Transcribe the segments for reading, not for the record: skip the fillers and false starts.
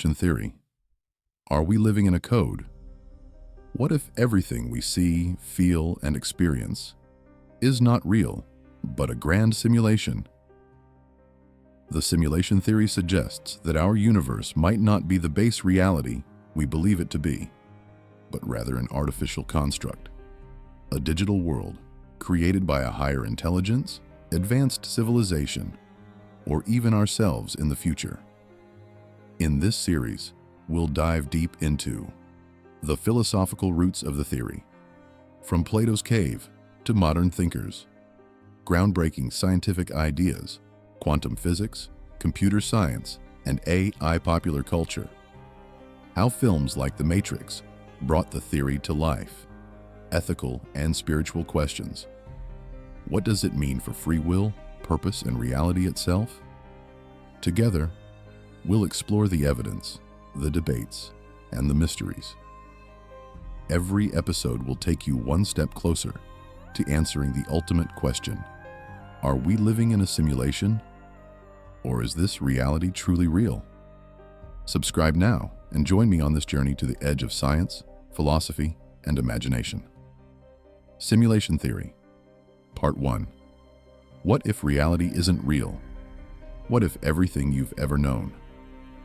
simulation theory. Are we living in a code? What if everything we see, feel, and experience is not real, but a grand simulation? The simulation theory suggests that our universe might not be the base reality we believe it to be, but rather an artificial construct, a digital world created by a higher intelligence, advanced civilization, or even ourselves in the future. In this series, we'll dive deep into the philosophical roots of the theory, from Plato's cave to modern thinkers, groundbreaking scientific ideas, quantum physics, computer science, and AI popular culture, how films like The Matrix brought the theory to life, ethical and spiritual questions. What does it mean for free will, purpose, and reality itself? Together, we'll explore the evidence, the debates, and the mysteries. Every episode will take you one step closer to answering the ultimate question: are we living in a simulation? Or is this reality truly real? Subscribe now and join me on this journey to the edge of science, philosophy, and imagination. Simulation Theory, Part 1. What if reality isn't real? What if everything you've ever known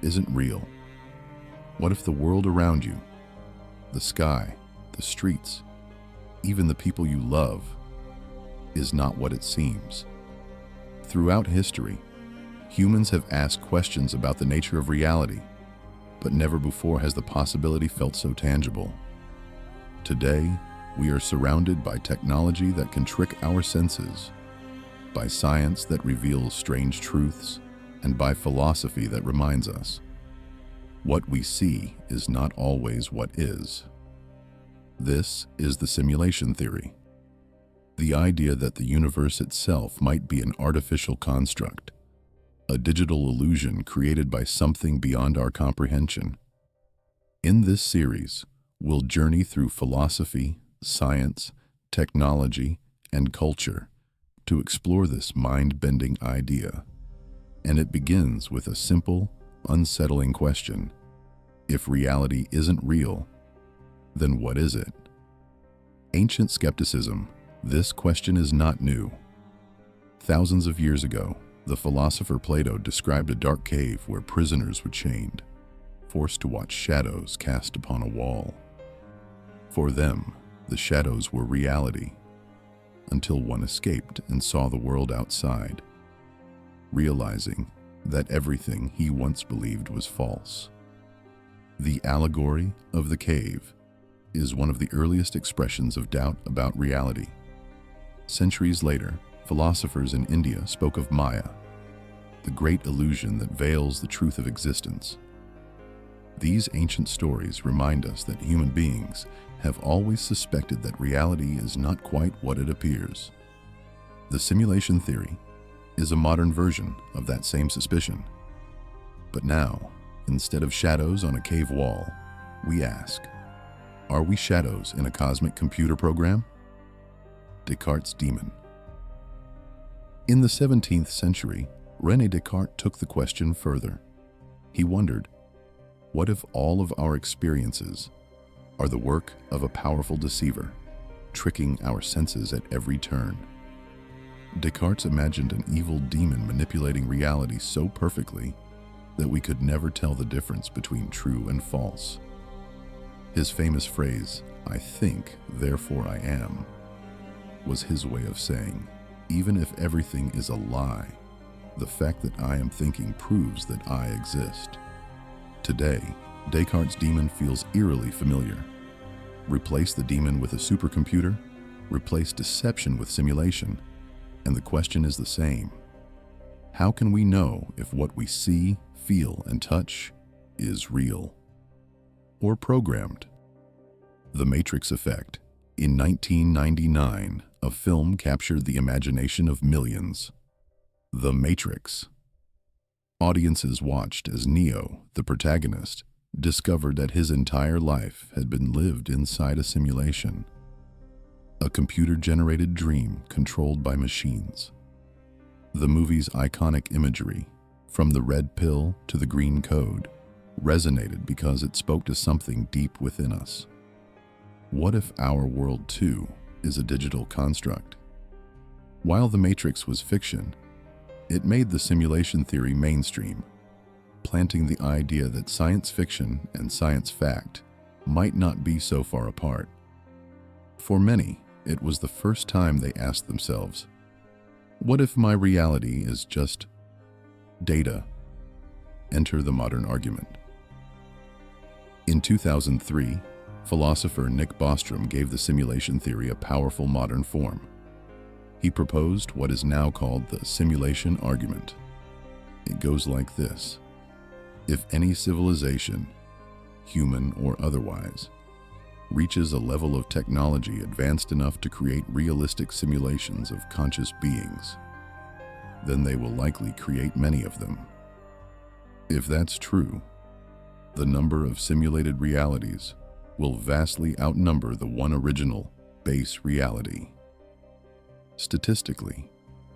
isn't real? What if the world around you, the sky, the streets, even the people you love, is not what it seems? Throughout history, humans have asked questions about the nature of reality, but never before has the possibility felt so tangible. Today, we are surrounded by technology that can trick our senses, by science that reveals strange truths, and by philosophy that reminds us what we see is not always what is. This is the simulation theory, the idea that the universe itself might be an artificial construct, a digital illusion created by something beyond our comprehension. In this series, we'll journey through philosophy, science, technology, and culture to explore this mind-bending idea. And it begins with a simple, unsettling question: if reality isn't real, then what is it? Ancient skepticism, this question is not new. Thousands of years ago, the philosopher Plato described a dark cave where prisoners were chained, forced to watch shadows cast upon a wall. For them, the shadows were reality, until one escaped and saw the world outside, realizing that everything he once believed was false. The allegory of the cave is one of the earliest expressions of doubt about reality. Centuries later, philosophers in India spoke of Maya, the great illusion that veils the truth of existence. These ancient stories remind us that human beings have always suspected that reality is not quite what it appears. The simulation theory is a modern version of that same suspicion. But now, instead of shadows on a cave wall, we ask, are we shadows in a cosmic computer program? Descartes' demon. In the 17th century, René Descartes took the question further. He wondered, what if all of our experiences are the work of a powerful deceiver, tricking our senses at every turn? Descartes imagined an evil demon manipulating reality so perfectly that we could never tell the difference between true and false. His famous phrase, "I think, therefore I am," was his way of saying, even if everything is a lie, the fact that I am thinking proves that I exist. Today, Descartes' demon feels eerily familiar. Replace the demon with a supercomputer, replace deception with simulation, and the question is the same. How can we know if what we see, feel, and touch is real or programmed? The Matrix Effect. In 1999, a film captured the imagination of millions. The Matrix. Audiences watched as Neo, the protagonist, discovered that his entire life had been lived inside a simulation, a computer-generated dream controlled by machines. The movie's iconic imagery, from the red pill to the green code, resonated because it spoke to something deep within us. What if our world, too, is a digital construct? While The Matrix was fiction, it made the simulation theory mainstream, planting the idea that science fiction and science fact might not be so far apart. For many, it was the first time they asked themselves, what if my reality is just data? Enter the modern argument. In 2003, philosopher Nick Bostrom gave the simulation theory a powerful modern form. He proposed what is now called the simulation argument. It goes like this: if any civilization, human or otherwise, reaches a level of technology advanced enough to create realistic simulations of conscious beings, then they will likely create many of them. If that's true, the number of simulated realities will vastly outnumber the one original base reality. Statistically,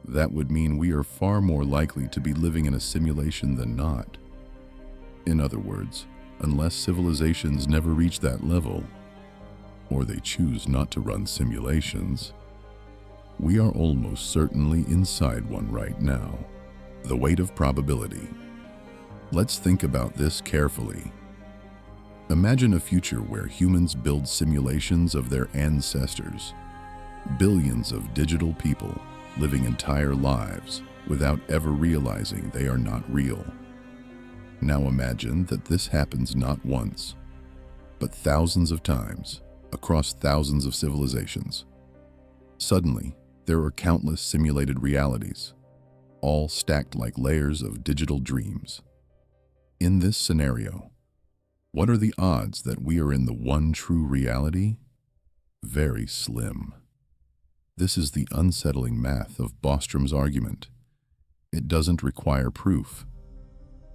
that would mean we are far more likely to be living in a simulation than not. In other words, unless civilizations never reach that level, or they choose not to run simulations, we are almost certainly inside one right now. The weight of probability. Let's think about this carefully. Imagine a future where humans build simulations of their ancestors, billions of digital people living entire lives without ever realizing they are not real. Now imagine that this happens not once, but thousands of times across thousands of civilizations. Suddenly, there are countless simulated realities, all stacked like layers of digital dreams. In this scenario, what are the odds that we are in the one true reality? Very slim. This is the unsettling math of Bostrom's argument. It doesn't require proof.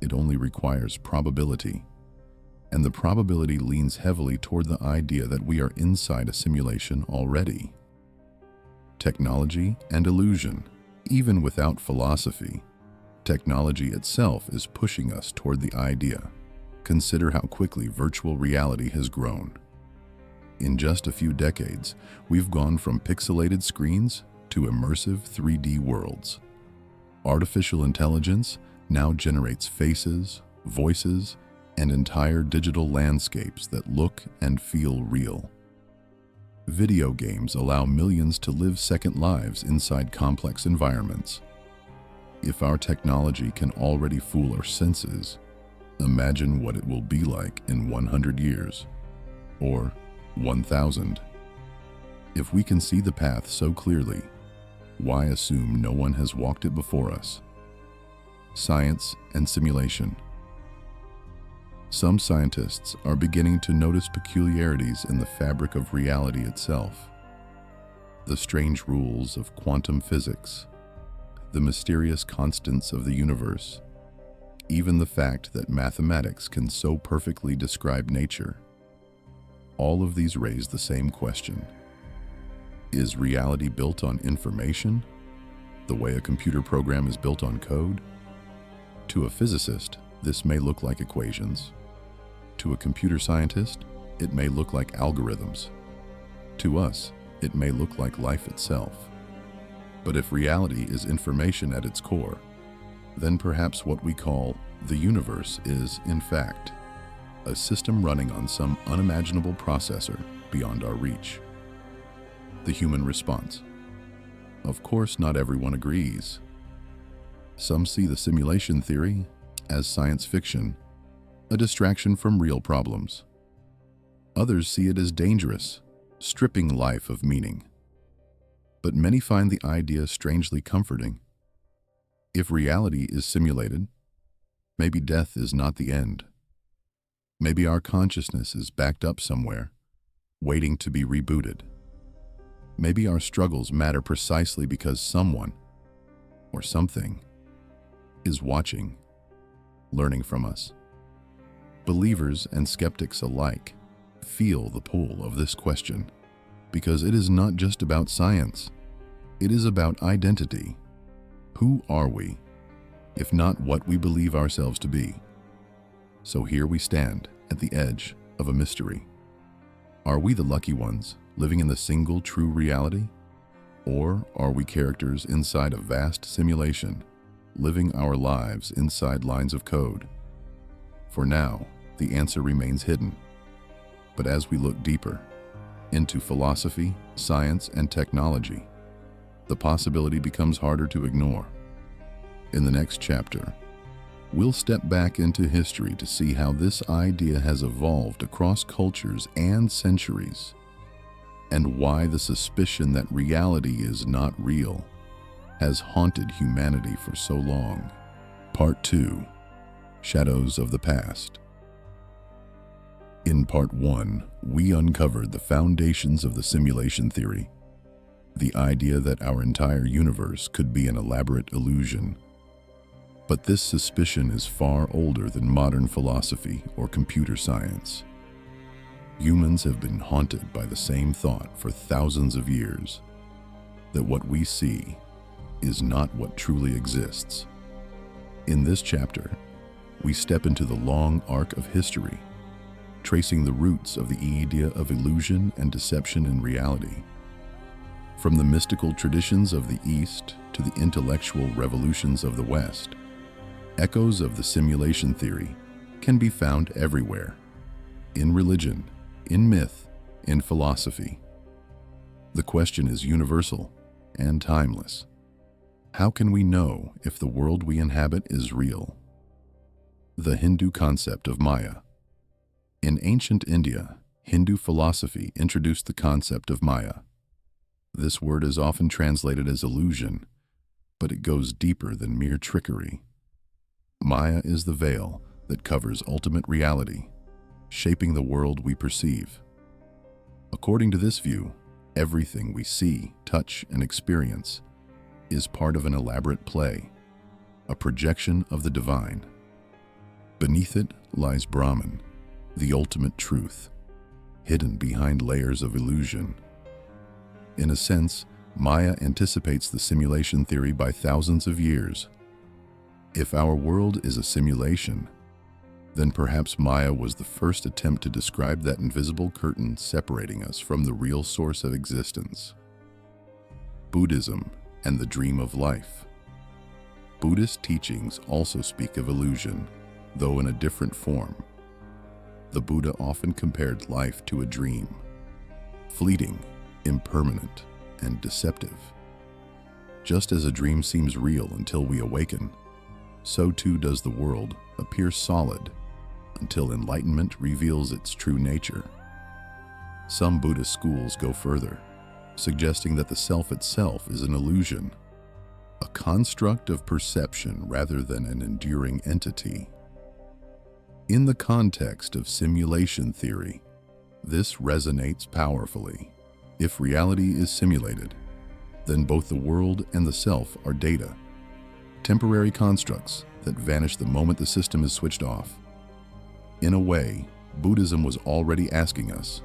It only requires probability. And the probability leans heavily toward the idea that we are inside a simulation already. Technology and illusion. Even without philosophy, technology itself is pushing us toward the idea. Consider how quickly virtual reality has grown. In just a few decades, we've gone from pixelated screens to immersive 3D worlds. Artificial intelligence now generates faces, voices, and entire digital landscapes that look and feel real. Video games allow millions to live second lives inside complex environments. If our technology can already fool our senses, imagine what it will be like in 100 years, or 1,000. If we can see the path so clearly, why assume no one has walked it before us? Science and simulation. Some scientists are beginning to notice peculiarities in the fabric of reality itself. The strange rules of quantum physics, the mysterious constants of the universe, even the fact that mathematics can so perfectly describe nature. All of these raise the same question. Is reality built on information, the way a computer program is built on code? To a physicist, this may look like equations. To a computer scientist, it may look like algorithms. To us, it may look like life itself. But if reality is information at its core, then perhaps what we call the universe is, in fact, a system running on some unimaginable processor beyond our reach. The human response. Of course, not everyone agrees. Some see the simulation theory as science fiction, a distraction from real problems. Others see it as dangerous, stripping life of meaning. But many find the idea strangely comforting. If reality is simulated, maybe death is not the end. Maybe our consciousness is backed up somewhere, waiting to be rebooted. Maybe our struggles matter precisely because someone, or something, is watching, learning from us. Believers and skeptics alike feel the pull of this question because it is not just about science. It is about identity. Who are we, if not what we believe ourselves to be? So here we stand at the edge of a mystery. Are we the lucky ones living in the single true reality? Or are we characters inside a vast simulation, living our lives inside lines of code? For now, the answer remains hidden. But as we look deeper into philosophy, science, and technology, the possibility becomes harder to ignore. In the next chapter, we'll step back into history to see how this idea has evolved across cultures and centuries, and why the suspicion that reality is not real has haunted humanity for so long. Part 2: Shadows of the Past. In Part 1, we uncovered the foundations of the simulation theory, the idea that our entire universe could be an elaborate illusion. But this suspicion is far older than modern philosophy or computer science. Humans have been haunted by the same thought for thousands of years, that what we see is not what truly exists. In this chapter, we step into the long arc of history, tracing the roots of the idea of illusion and deception in reality. From the mystical traditions of the East to the intellectual revolutions of the West, echoes of the simulation theory can be found everywhere: in religion, in myth, in philosophy. The question is universal and timeless. How can we know if the world we inhabit is real? The Hindu concept of Maya. In ancient India, Hindu philosophy introduced the concept of Maya. This word is often translated as illusion, but it goes deeper than mere trickery. Maya is the veil that covers ultimate reality, shaping the world we perceive. According to this view, everything we see, touch, and experience is part of an elaborate play, a projection of the divine. Beneath it lies Brahman, the ultimate truth, hidden behind layers of illusion. In a sense, Maya anticipates the simulation theory by thousands of years. If our world is a simulation, then perhaps Maya was the first attempt to describe that invisible curtain separating us from the real source of existence. Buddhism and the dream of life. Buddhist teachings also speak of illusion, though in a different form. The Buddha often compared life to a dream, fleeting, impermanent, and deceptive. Just as a dream seems real until we awaken, so too does the world appear solid until enlightenment reveals its true nature. Some Buddhist schools go further, suggesting that the self itself is an illusion, a construct of perception rather than an enduring entity. In the context of simulation theory, this resonates powerfully. If reality is simulated, then both the world and the self are data, temporary constructs that vanish the moment the system is switched off. In a way, Buddhism was already asking us,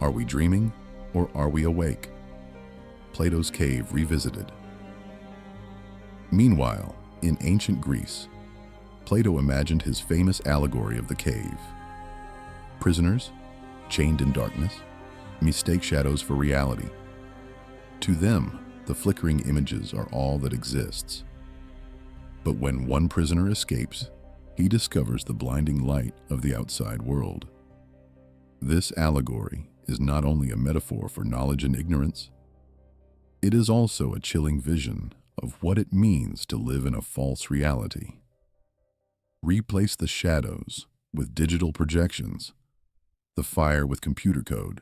are we dreaming or are we awake? Plato's cave revisited. Meanwhile, in ancient Greece, Plato imagined his famous allegory of the cave. Prisoners, chained in darkness, mistake shadows for reality. To them, the flickering images are all that exists. But when one prisoner escapes, he discovers the blinding light of the outside world. This allegory is not only a metaphor for knowledge and ignorance, it is also a chilling vision of what it means to live in a false reality. Replace the shadows with digital projections, the fire with computer code,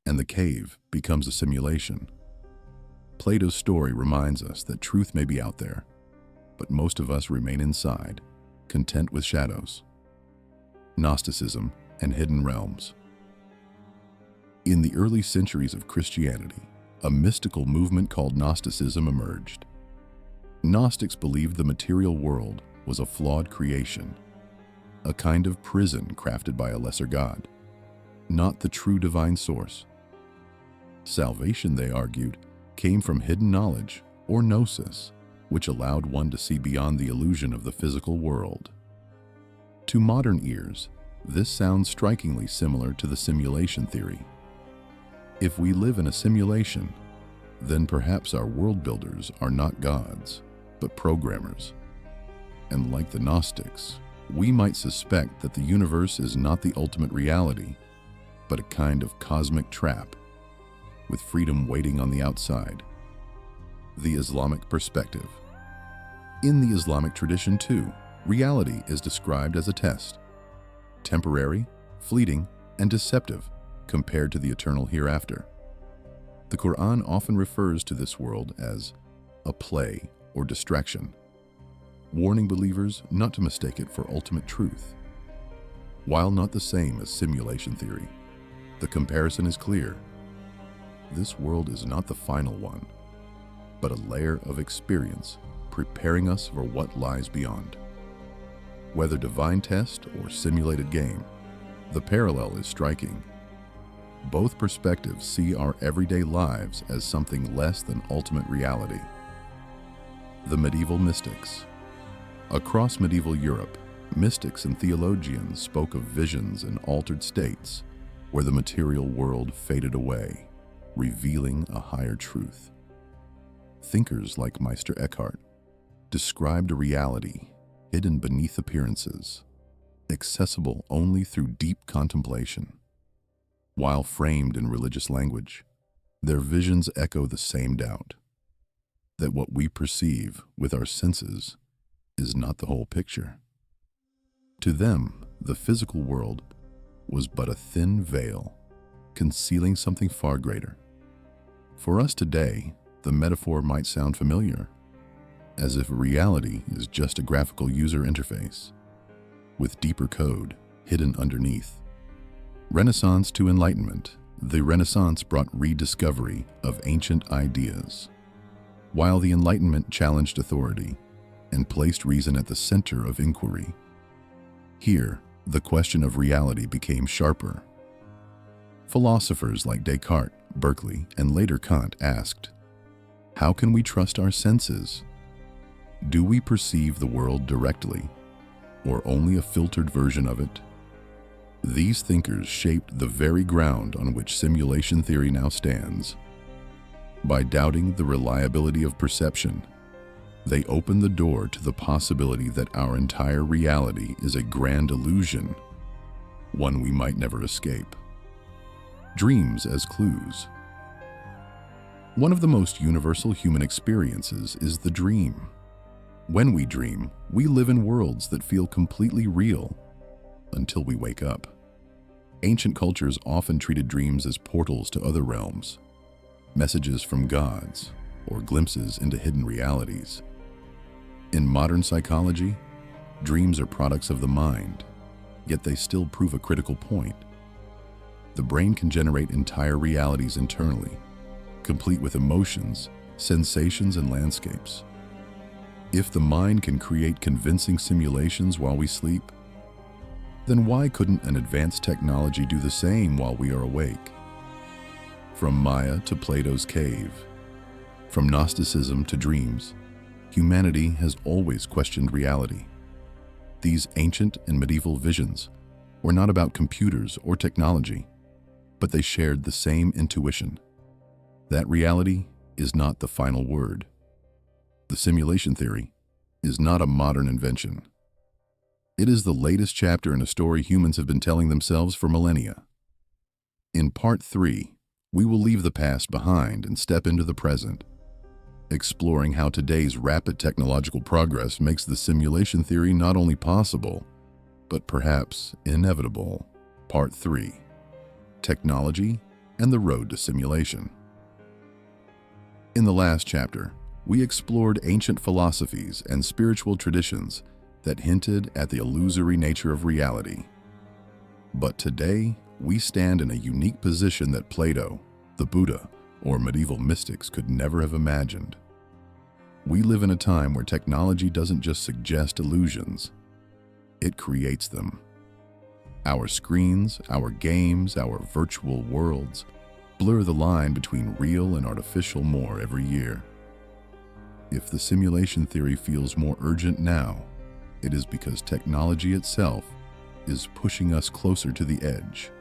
and the cave becomes a simulation. Plato's story reminds us that truth may be out there, but most of us remain inside, content with shadows. Gnosticism and hidden realms. In the early centuries of Christianity, a mystical movement called Gnosticism emerged. Gnostics believed the material world was a flawed creation, a kind of prison crafted by a lesser god, not the true divine source. Salvation, they argued, came from hidden knowledge, or gnosis, which allowed one to see beyond the illusion of the physical world. To modern ears, this sounds strikingly similar to the simulation theory. If we live in a simulation, then perhaps our world builders are not gods, but programmers. And like the Gnostics, we might suspect that the universe is not the ultimate reality, but a kind of cosmic trap, with freedom waiting on the outside. The Islamic perspective. In the Islamic tradition too, reality is described as a test, temporary, fleeting, and deceptive compared to the eternal hereafter. The Quran often refers to this world as a play or distraction, warning believers not to mistake it for ultimate truth. While not the same as simulation theory, the comparison is clear. This world is not the final one, but a layer of experience preparing us for what lies beyond. Whether divine test or simulated game, the parallel is striking. Both perspectives see our everyday lives as something less than ultimate reality. The medieval mystics. Across medieval Europe, mystics and theologians spoke of visions and altered states where the material world faded away, revealing a higher truth. Thinkers like Meister Eckhart described a reality hidden beneath appearances, accessible only through deep contemplation. While framed in religious language, their visions echo the same doubt, that what we perceive with our senses is not the whole picture. To them, the physical world was but a thin veil, concealing something far greater. For us today, the metaphor might sound familiar, as if reality is just a graphical user interface, with deeper code hidden underneath. Renaissance to Enlightenment. The Renaissance brought rediscovery of ancient ideas, while the Enlightenment challenged authority and placed reason at the center of inquiry. Here, the question of reality became sharper. Philosophers like Descartes, Berkeley, and later Kant asked, how can we trust our senses? Do we perceive the world directly, or only a filtered version of it? These thinkers shaped the very ground on which simulation theory now stands. By doubting the reliability of perception, they opened the door to the possibility that our entire reality is a grand illusion, one we might never escape. Dreams as clues. One of the most universal human experiences is the dream. When we dream, we live in worlds that feel completely real until we wake up. Ancient cultures often treated dreams as portals to other realms, messages from gods, or glimpses into hidden realities. In modern psychology, dreams are products of the mind, yet they still prove a critical point. The brain can generate entire realities internally, complete with emotions, sensations, and landscapes. If the mind can create convincing simulations while we sleep, then why couldn't an advanced technology do the same while we are awake? From Maya to Plato's cave, from Gnosticism to dreams, humanity has always questioned reality. These ancient and medieval visions were not about computers or technology, but they shared the same intuition, that reality is not the final word. The simulation theory is not a modern invention. It is the latest chapter in a story humans have been telling themselves for millennia. In Part 3, we will leave the past behind and step into the present, exploring how today's rapid technological progress makes the simulation theory not only possible, but perhaps inevitable. Part 3, Technology and the Road to Simulation. In the last chapter, we explored ancient philosophies and spiritual traditions that hinted at the illusory nature of reality. But today, we stand in a unique position that Plato, the Buddha, or medieval mystics could never have imagined. We live in a time where technology doesn't just suggest illusions, it creates them. Our screens, our games, our virtual worlds blur the line between real and artificial more every year. If the simulation theory feels more urgent now, it is because technology itself is pushing us closer to the edge,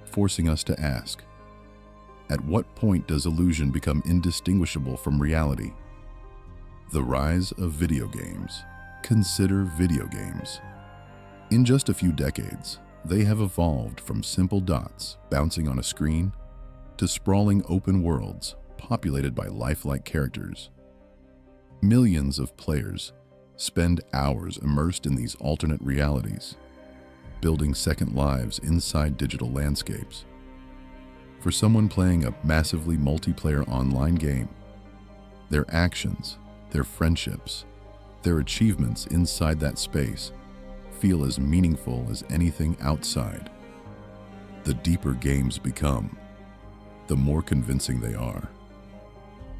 forcing us to ask, at what point does illusion become indistinguishable from reality? The rise of video games. Consider video games. In just a few decades, they have evolved from simple dots bouncing on a screen to sprawling open worlds populated by lifelike characters. Millions of players spend hours immersed in these alternate realities, building second lives inside digital landscapes. For someone playing a massively multiplayer online game, their actions, their friendships, their achievements inside that space feel as meaningful as anything outside. The deeper games become, the more convincing they are.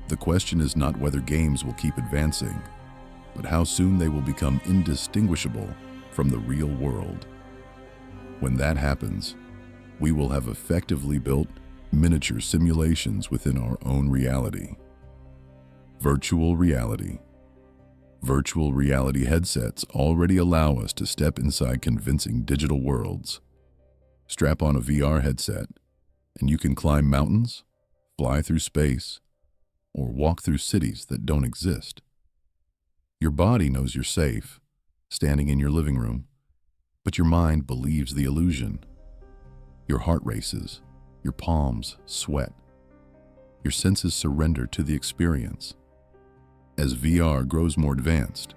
The question is not whether games will keep advancing, but how soon they will become indistinguishable from the real world. When that happens, we will have effectively built miniature simulations within our own reality. Virtual reality. Virtual reality headsets already allow us to step inside convincing digital worlds. Strap on a VR headset, and you can climb mountains, fly through space, or walk through cities that don't exist. Your body knows you're safe, standing in your living room, but your mind believes the illusion. Your heart races, your palms sweat, your senses surrender to the experience. As VR grows more advanced,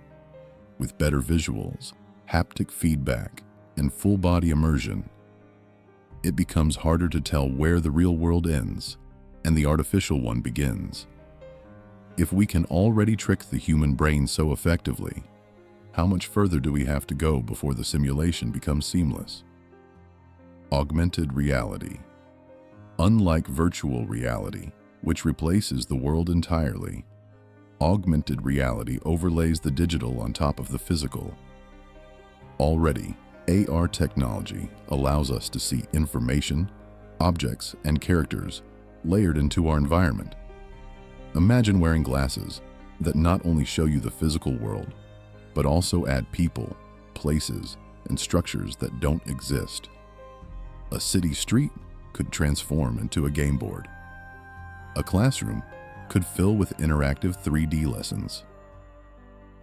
with better visuals, haptic feedback, and full-body immersion, it becomes harder to tell where the real world ends and the artificial one begins. If we can already trick the human brain so effectively, how much further do we have to go before the simulation becomes seamless? Augmented reality. Unlike virtual reality, which replaces the world entirely, augmented reality overlays the digital on top of the physical. Already, AR technology allows us to see information, objects, and characters layered into our environment. Imagine wearing glasses that not only show you the physical world, but also add people, places, and structures that don't exist. A city street could transform into a game board. A classroom could fill with interactive 3D lessons.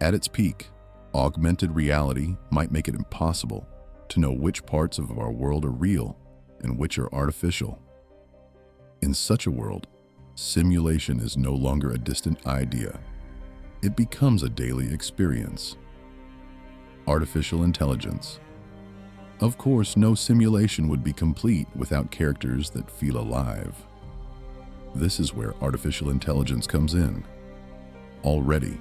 At its peak, augmented reality might make it impossible to know which parts of our world are real and which are artificial. In such a world, simulation is no longer a distant idea. It becomes a daily experience. Artificial intelligence. Of course, no simulation would be complete without characters that feel alive. This is where artificial intelligence comes in. Already,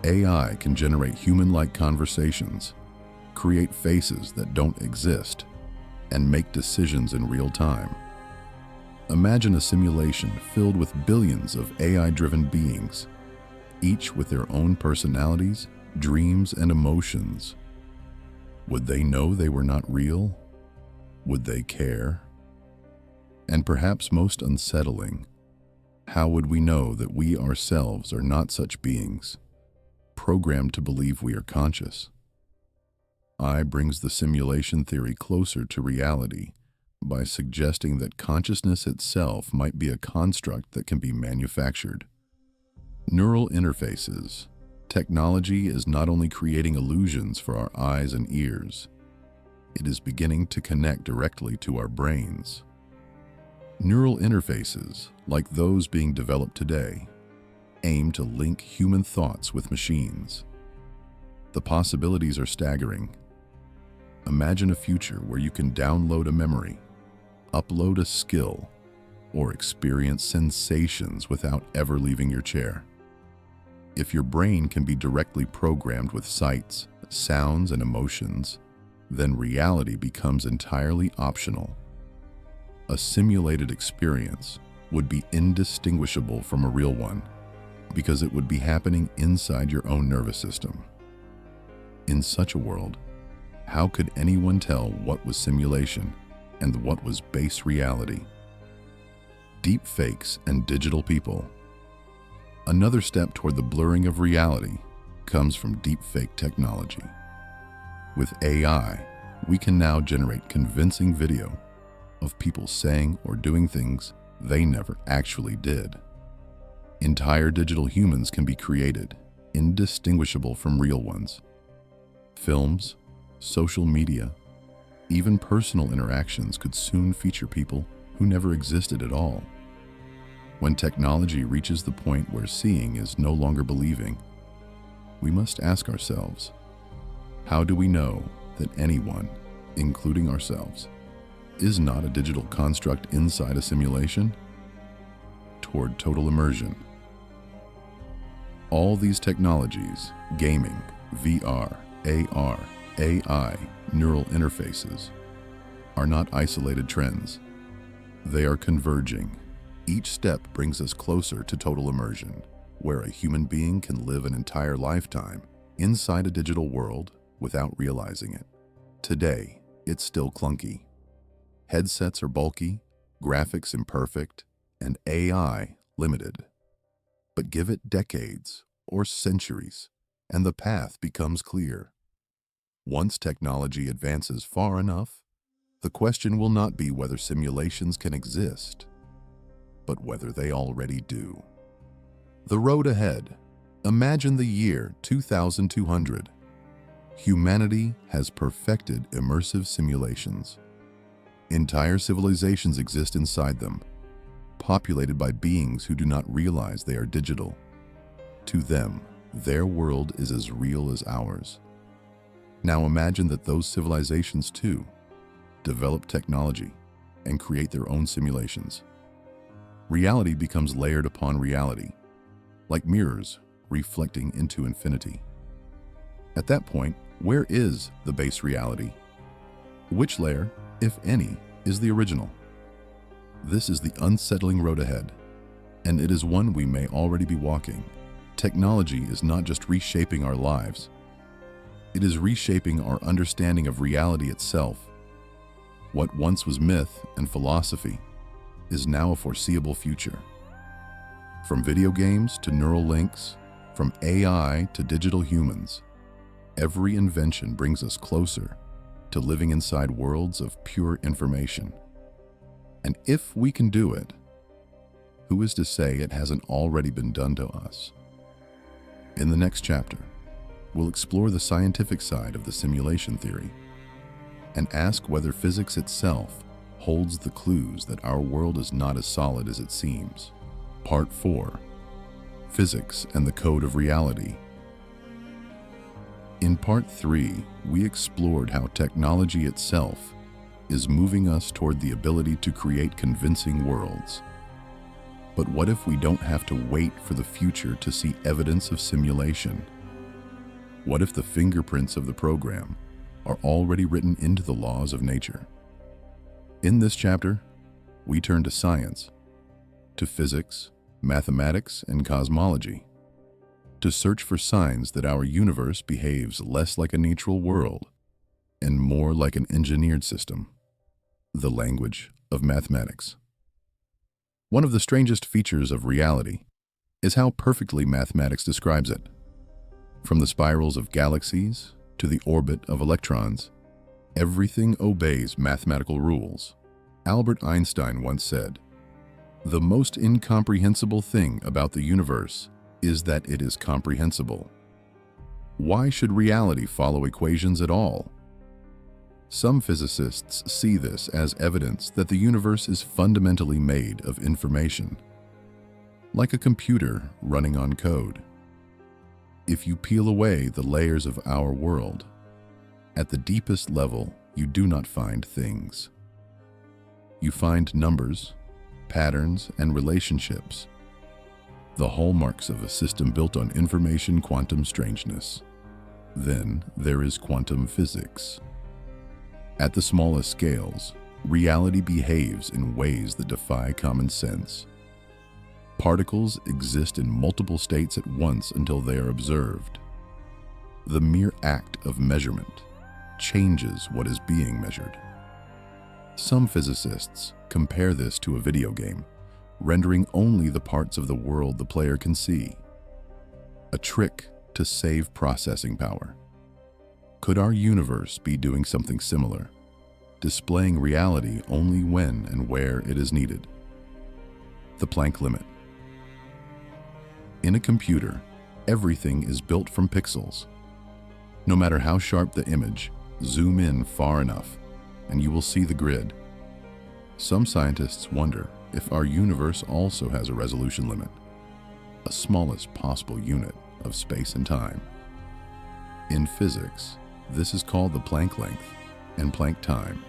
AI can generate human-like conversations, create faces that don't exist, and make decisions in real time. Imagine a simulation filled with billions of AI-driven beings, each with their own personalities, dreams, and emotions. Would they know they were not real? Would they care? And perhaps most unsettling, how would we know that we ourselves are not such beings, programmed to believe we are conscious? I brings the simulation theory closer to reality by suggesting that consciousness itself might be a construct that can be manufactured. Neural interfaces. Technology is not only creating illusions for our eyes and ears, it is beginning to connect directly to our brains. Neural interfaces, like those being developed today, aim to link human thoughts with machines. The possibilities are staggering. Imagine a future where you can download a memory, upload a skill, or experience sensations without ever leaving your chair. If your brain can be directly programmed with sights, sounds, and emotions, then reality becomes entirely optional. A simulated experience would be indistinguishable from a real one because it would be happening inside your own nervous system. In such a world, how could anyone tell what was simulation and what was base reality? Deep fakes and digital people. Another step toward the blurring of reality comes from deepfake technology. With AI, we can now generate convincing video of people saying or doing things they never actually did. Entire digital humans can be created, indistinguishable from real ones. Films, social media, even personal interactions could soon feature people who never existed at all. When technology reaches the point where seeing is no longer believing, we must ask ourselves, how do we know that anyone, including ourselves, is not a digital construct inside a simulation? Toward total immersion. All these technologies, gaming, VR, AR, AI, neural interfaces, are not isolated trends. They are converging. Each step brings us closer to total immersion, where a human being can live an entire lifetime inside a digital world without realizing it. Today, it's still clunky. Headsets are bulky, graphics imperfect, and AI limited. But give it decades or centuries, and the path becomes clear. Once technology advances far enough, the question will not be whether simulations can exist, but whether they already do. The road ahead. Imagine the year 2200. Humanity has perfected immersive simulations. Entire civilizations exist inside them, populated by beings who do not realize they are digital. To them, their world is as real as ours. Now imagine that those civilizations too develop technology and create their own simulations. Reality becomes layered upon reality, like mirrors reflecting into infinity. At that point, where is the base reality? Which layer, if any, is the original? This is the unsettling road ahead, and it is one we may already be walking. Technology is not just reshaping our lives, it is reshaping our understanding of reality itself. What once was myth and philosophy is now a foreseeable future. From video games to neural links, from AI to digital humans, every invention brings us closer to living inside worlds of pure information. And if we can do it, who is to say it hasn't already been done to us? In the next chapter, we'll explore the scientific side of the simulation theory and ask whether physics itself holds the clues that our world is not as solid as it seems. Part 4. Physics and the Code of Reality. In Part 3, we explored how technology itself is moving us toward the ability to create convincing worlds. But what if we don't have to wait for the future to see evidence of simulation? What if the fingerprints of the program are already written into the laws of nature? In this chapter, we turn to science, to physics, mathematics, and cosmology, to search for signs that our universe behaves less like a natural world and more like an engineered system, the language of mathematics. One of the strangest features of reality is how perfectly mathematics describes it. From the spirals of galaxies to the orbit of electrons, everything obeys mathematical rules. Albert Einstein once said, "The most incomprehensible thing about the universe is that it is comprehensible." Why should reality follow equations at all? Some physicists see this as evidence that the universe is fundamentally made of information, like a computer running on code. If you peel away the layers of our world, at the deepest level, you do not find things. You find numbers, patterns, and relationships, the hallmarks of a system built on information quantum strangeness. Then there is quantum physics. At the smallest scales, reality behaves in ways that defy common sense. Particles exist in multiple states at once until they are observed. The mere act of measurement changes what is being measured. Some physicists compare this to a video game, rendering only the parts of the world the player can see, a trick to save processing power. Could our universe be doing something similar, displaying reality only when and where it is needed? The Planck limit. In a computer, everything is built from pixels. No matter how sharp the image, zoom in far enough, and you will see the grid. Some scientists wonder if our universe also has a resolution limit, a smallest possible unit of space and time. In physics, this is called the Planck length and Planck time.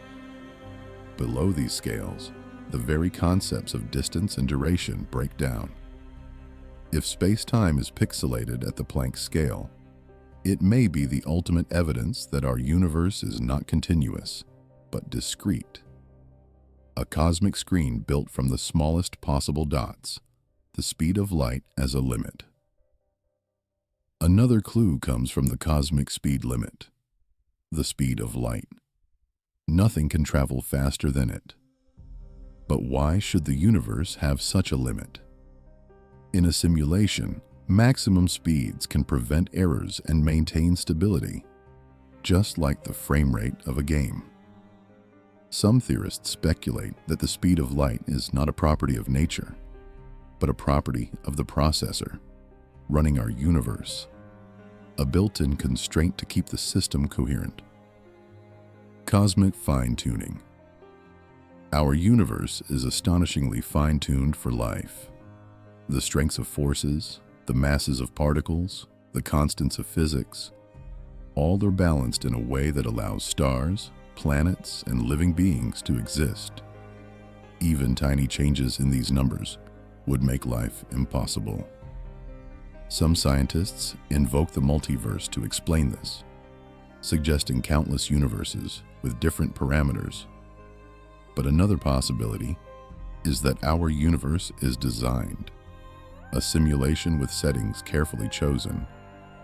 Below these scales, the very concepts of distance and duration break down. If space-time is pixelated at the Planck scale, it may be the ultimate evidence that our universe is not continuous, but discrete. A cosmic screen built from the smallest possible dots, the speed of light as a limit. Another clue comes from the cosmic speed limit, the speed of light. Nothing can travel faster than it. But why should the universe have such a limit? In a simulation, maximum speeds can prevent errors and maintain stability, just like the frame rate of a game. Some theorists speculate that the speed of light is not a property of nature, but a property of the processor running our universe, a built-in constraint to keep the system coherent. Cosmic fine-tuning. Our universe is astonishingly fine-tuned for life. The strengths of forces, the masses of particles, the constants of physics, all are balanced in a way that allows stars, planets, and living beings to exist. Even tiny changes in these numbers would make life impossible. Some scientists invoke the multiverse to explain this, suggesting countless universes with different parameters. But another possibility is that our universe is designed, a simulation with settings carefully chosen,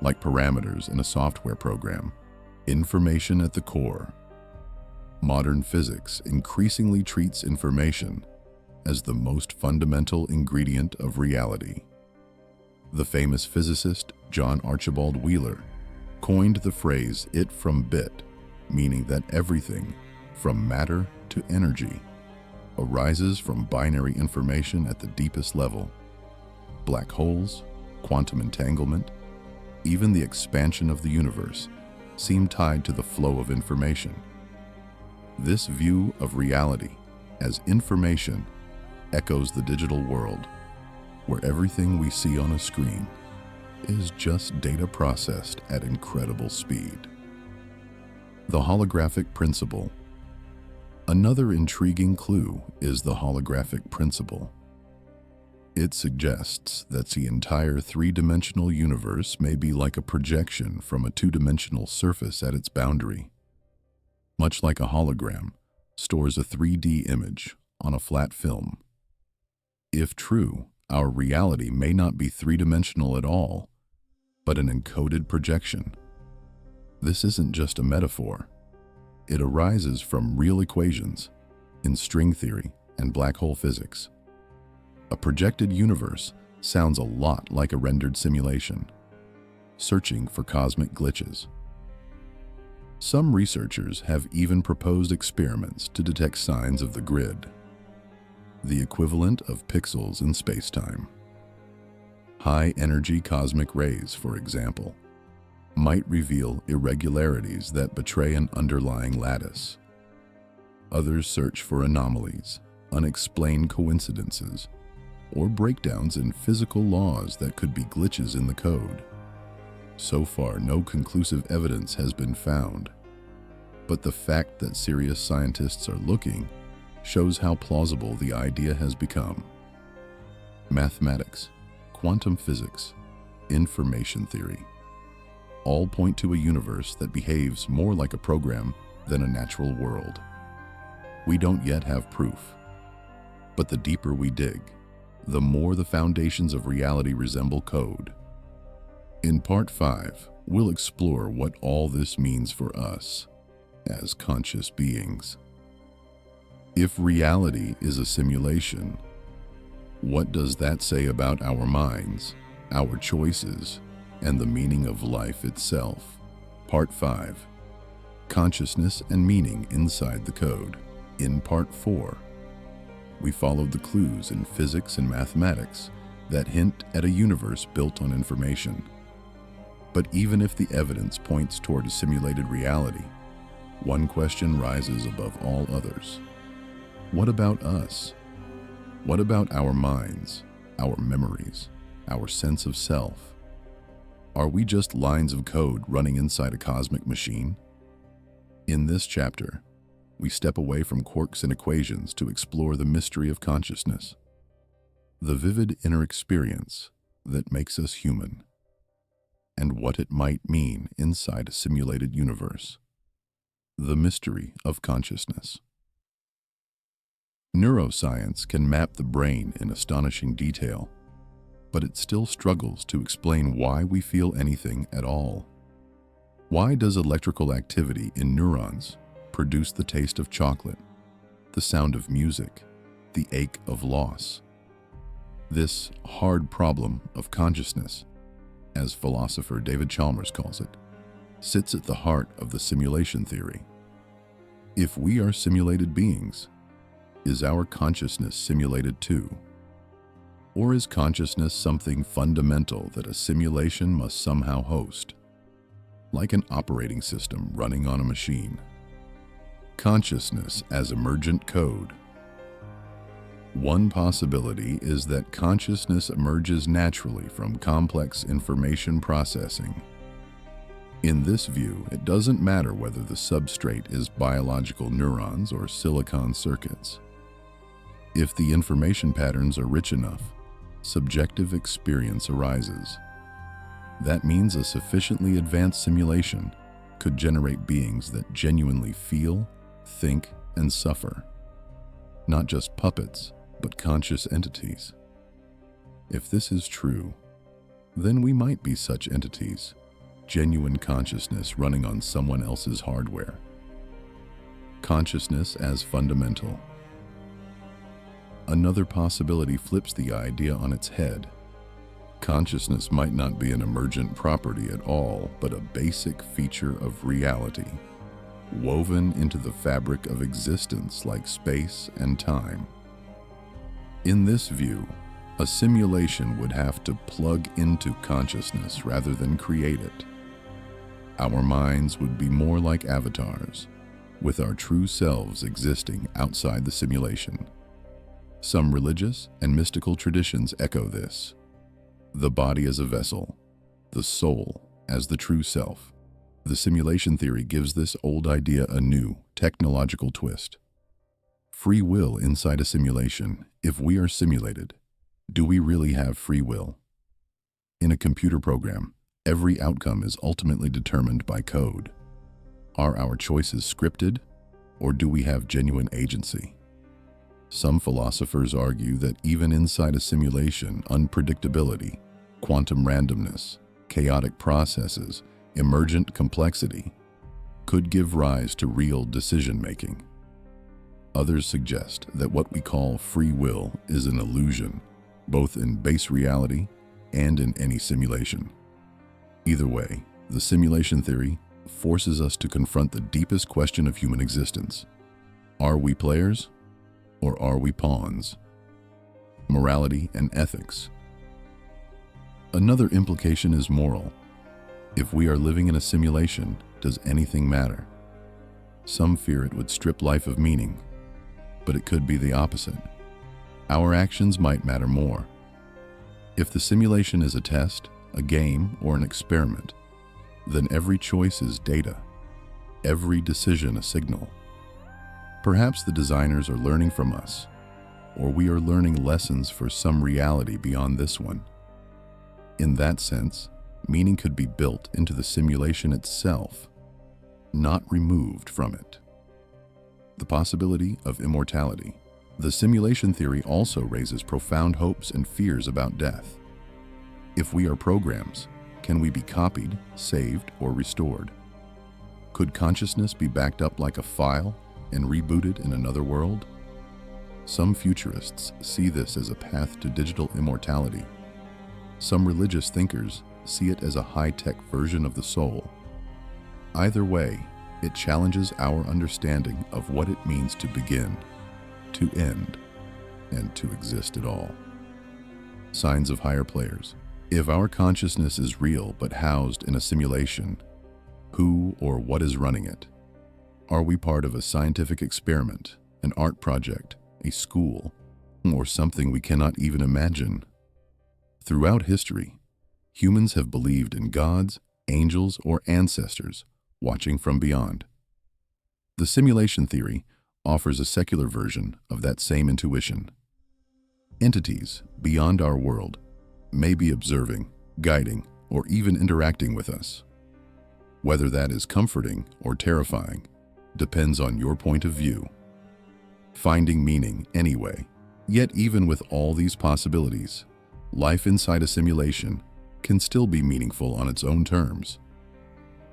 like parameters in a software program, information at the core. Modern physics increasingly treats information as the most fundamental ingredient of reality. The famous physicist John Archibald Wheeler coined the phrase "it from bit," meaning that everything, from matter to energy, arises from binary information at the deepest level. Black holes, quantum entanglement, even the expansion of the universe seem tied to the flow of information. This view of reality as information echoes the digital world, where everything we see on a screen is just data processed at incredible speed. The holographic principle. Another intriguing clue is the holographic principle. It suggests that the entire three-dimensional universe may be like a projection from a two-dimensional surface at its boundary. Much like a hologram stores a 3D image on a flat film. If true, our reality may not be three-dimensional at all, but an encoded projection. This isn't just a metaphor. It arises from real equations in string theory and black hole physics. A projected universe sounds a lot like a rendered simulation, searching for cosmic glitches. Some researchers have even proposed experiments to detect signs of the grid, the equivalent of pixels in space-time. High-energy cosmic rays, for example, might reveal irregularities that betray an underlying lattice. Others search for anomalies, unexplained coincidences, or breakdowns in physical laws that could be glitches in the code. So far, no conclusive evidence has been found, but the fact that serious scientists are looking shows how plausible the idea has become. Mathematics, quantum physics, information theory, all point to a universe that behaves more like a program than a natural world. We don't yet have proof, but the deeper we dig, the more the foundations of reality resemble code. In Part 5, we'll explore what all this means for us as conscious beings. If reality is a simulation, what does that say about our minds, our choices, and the meaning of life itself? Part 5. Consciousness and Meaning Inside the Code. In Part 4, we followed the clues in physics and mathematics that hint at a universe built on information. But even if the evidence points toward a simulated reality, one question rises above all others. What about us? What about our minds, our memories, our sense of self? Are we just lines of code running inside a cosmic machine? In this chapter, we step away from quarks and equations to explore the mystery of consciousness, the vivid inner experience that makes us human, and what it might mean inside a simulated universe. The mystery of consciousness. Neuroscience can map the brain in astonishing detail, but it still struggles to explain why we feel anything at all. Why does electrical activity in neurons produce the taste of chocolate, the sound of music, the ache of loss? This hard problem of consciousness, as philosopher David Chalmers calls it, sits at the heart of the simulation theory. If we are simulated beings, is our consciousness simulated too? Or is consciousness something fundamental that a simulation must somehow host, like an operating system running on a machine? Consciousness as emergent code. One possibility is that consciousness emerges naturally from complex information processing. In this view, it doesn't matter whether the substrate is biological neurons or silicon circuits. If the information patterns are rich enough, subjective experience arises. That means a sufficiently advanced simulation could generate beings that genuinely feel, think, and suffer. Not just puppets, but conscious entities. If this is true, then we might be such entities, genuine consciousness running on someone else's hardware. Consciousness as fundamental. Another possibility flips the idea on its head. Consciousness might not be an emergent property at all, but a basic feature of reality, woven into the fabric of existence like space and time. In this view, a simulation would have to plug into consciousness rather than create it. Our minds would be more like avatars, with our true selves existing outside the simulation. Some religious and mystical traditions echo this. The body as a vessel, the soul as the true self. The simulation theory gives this old idea a new, technological twist. Free will inside a simulation. If we are simulated, do we really have free will? In a computer program, every outcome is ultimately determined by code. Are our choices scripted, or do we have genuine agency? Some philosophers argue that even inside a simulation, unpredictability, quantum randomness, chaotic processes, emergent complexity could give rise to real decision-making. Others suggest that what we call free will is an illusion, both in base reality and in any simulation. Either way, the simulation theory forces us to confront the deepest question of human existence. Are we players, or are we pawns? Morality and ethics. Another implication is moral. If we are living in a simulation, does anything matter? Some fear it would strip life of meaning, but it could be the opposite. Our actions might matter more. If the simulation is a test, a game, or an experiment, then every choice is data, every decision a signal. Perhaps the designers are learning from us, or we are learning lessons for some reality beyond this one. In that sense, meaning could be built into the simulation itself, not removed from it. The possibility of immortality. The simulation theory also raises profound hopes and fears about death. If we are programs, can we be copied, saved, or restored? Could consciousness be backed up like a file and rebooted in another world? Some futurists see this as a path to digital immortality. Some religious thinkers see it as a high-tech version of the soul. Either way, It challenges our understanding of what it means to begin, to end, and to exist at all. Signs of higher players. If our consciousness is real but housed in a simulation, who or what is running it? Are we part of a scientific experiment, an art project, a school, or something we cannot even imagine? Throughout history, humans have believed in gods, angels, or ancestors watching from beyond. The simulation theory offers a secular version of that same intuition. Entities beyond our world may be observing, guiding, or even interacting with us. Whether that is comforting or terrifying depends on your point of view. Finding meaning anyway. Yet even with all these possibilities, life inside a simulation can still be meaningful on its own terms.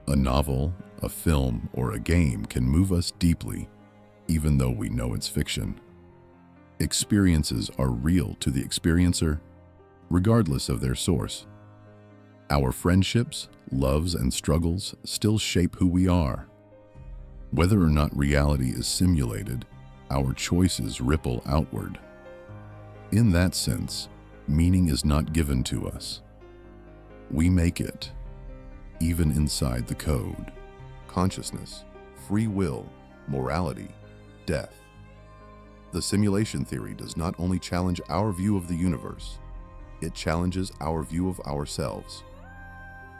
A novel, a film, or a game can move us deeply, even though we know it's fiction. Experiences are real to the experiencer, regardless of their source. Our friendships, loves, and struggles still shape who we are. Whether or not reality is simulated, our choices ripple outward. In that sense, meaning is not given to us. We make it, even inside the code. Consciousness, free will, morality, death. The simulation theory does not only challenge our view of the universe, it challenges our view of ourselves.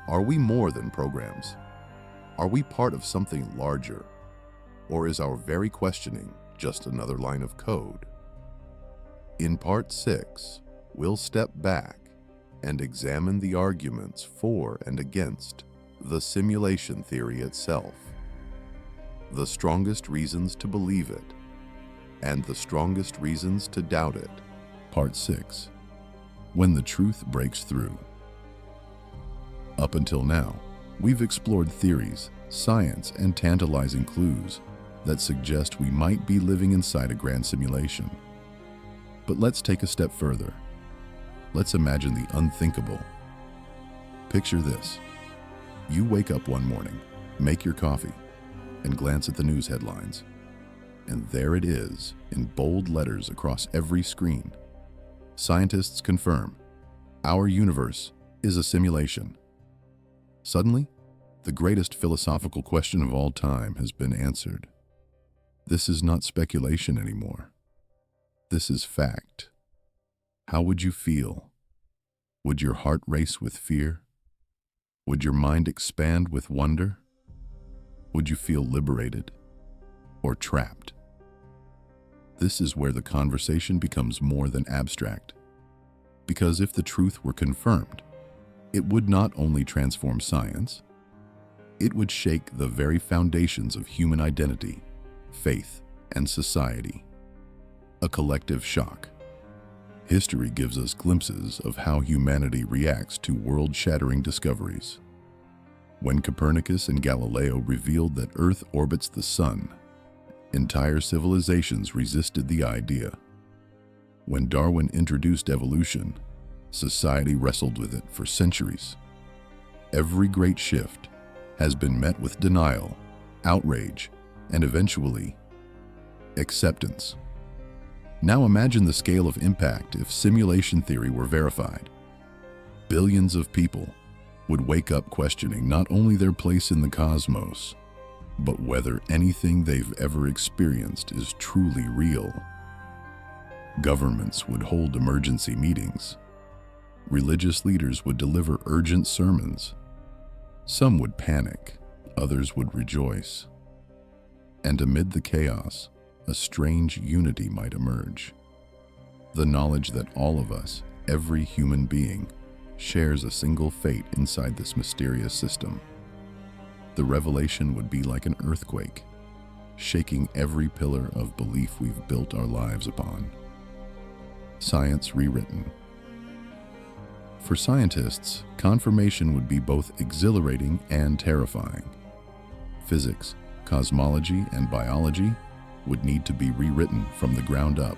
Are we more than programs? Are we part of something larger? Or is our very questioning just another line of code? In Part 6, we'll step back and examine the arguments for and against the simulation theory itself, the strongest reasons to believe it, and the strongest reasons to doubt it. Part 6. When the truth breaks through. Up until now, we've explored theories, science, and tantalizing clues that suggest we might be living inside a grand simulation. But let's take a step further. Let's imagine the unthinkable. Picture this. You wake up one morning, make your coffee, and glance at the news headlines. And there it is, in bold letters across every screen. Scientists confirm, our universe is a simulation. Suddenly, the greatest philosophical question of all time has been answered. This is not speculation anymore. This is fact. How would you feel? Would your heart race with fear? Would your mind expand with wonder? Would you feel liberated or trapped? This is where the conversation becomes more than abstract. Because if the truth were confirmed, it would not only transform science, it would shake the very foundations of human identity, faith, and society. A collective shock. History gives us glimpses of how humanity reacts to world-shattering discoveries. When Copernicus and Galileo revealed that Earth orbits the Sun, entire civilizations resisted the idea. When Darwin introduced evolution, society wrestled with it for centuries. Every great shift has been met with denial, outrage, and eventually, acceptance. Now imagine the scale of impact if simulation theory were verified. Billions of people would wake up questioning not only their place in the cosmos, but whether anything they've ever experienced is truly real. Governments would hold emergency meetings. Religious leaders would deliver urgent sermons. Some would panic, others would rejoice. And amid the chaos, a strange unity might emerge. The knowledge that all of us, every human being, shares a single fate inside this mysterious system. The revelation would be like an earthquake, shaking every pillar of belief we've built our lives upon. Science rewritten. For scientists, confirmation would be both exhilarating and terrifying. Physics, cosmology, and biology would need to be rewritten from the ground up.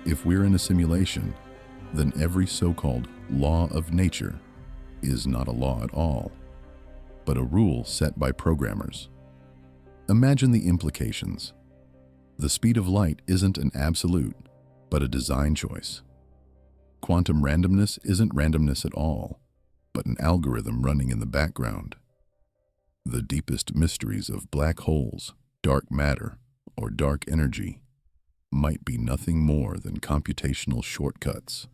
If we're in a simulation, then every so-called law of nature is not a law at all, but a rule set by programmers. Imagine the implications. The speed of light isn't an absolute, but a design choice. Quantum randomness isn't randomness at all, but an algorithm running in the background. The deepest mysteries of black holes, dark matter, or dark energy might be nothing more than computational shortcuts,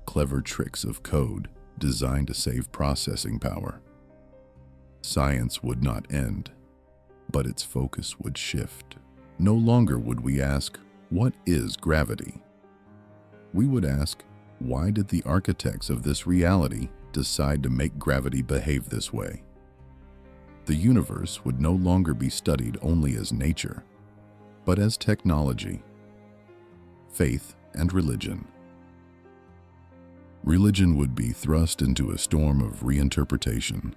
clever tricks of code designed to save processing power. Science would not end, but its focus would shift. No longer would we ask, what is gravity? We would ask, why did the architects of this reality decide to make gravity behave this way? The universe would no longer be studied only as nature, but as technology, faith, and religion. Religion would be thrust into a storm of reinterpretation.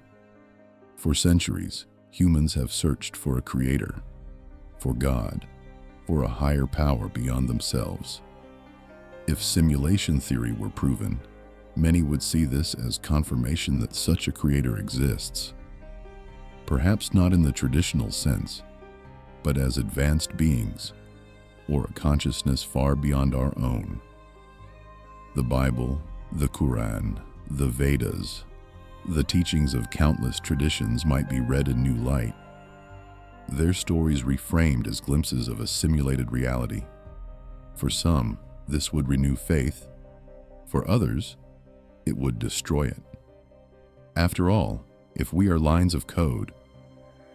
For centuries, humans have searched for a creator, for God, for a higher power beyond themselves. If simulation theory were proven, many would see this as confirmation that such a creator exists. Perhaps not in the traditional sense, but as advanced beings, or a consciousness far beyond our own. The Bible, the Quran, the Vedas, the teachings of countless traditions might be read in new light, their stories reframed as glimpses of a simulated reality. For some, this would renew faith. For others, it would destroy it. After all, if we are lines of code,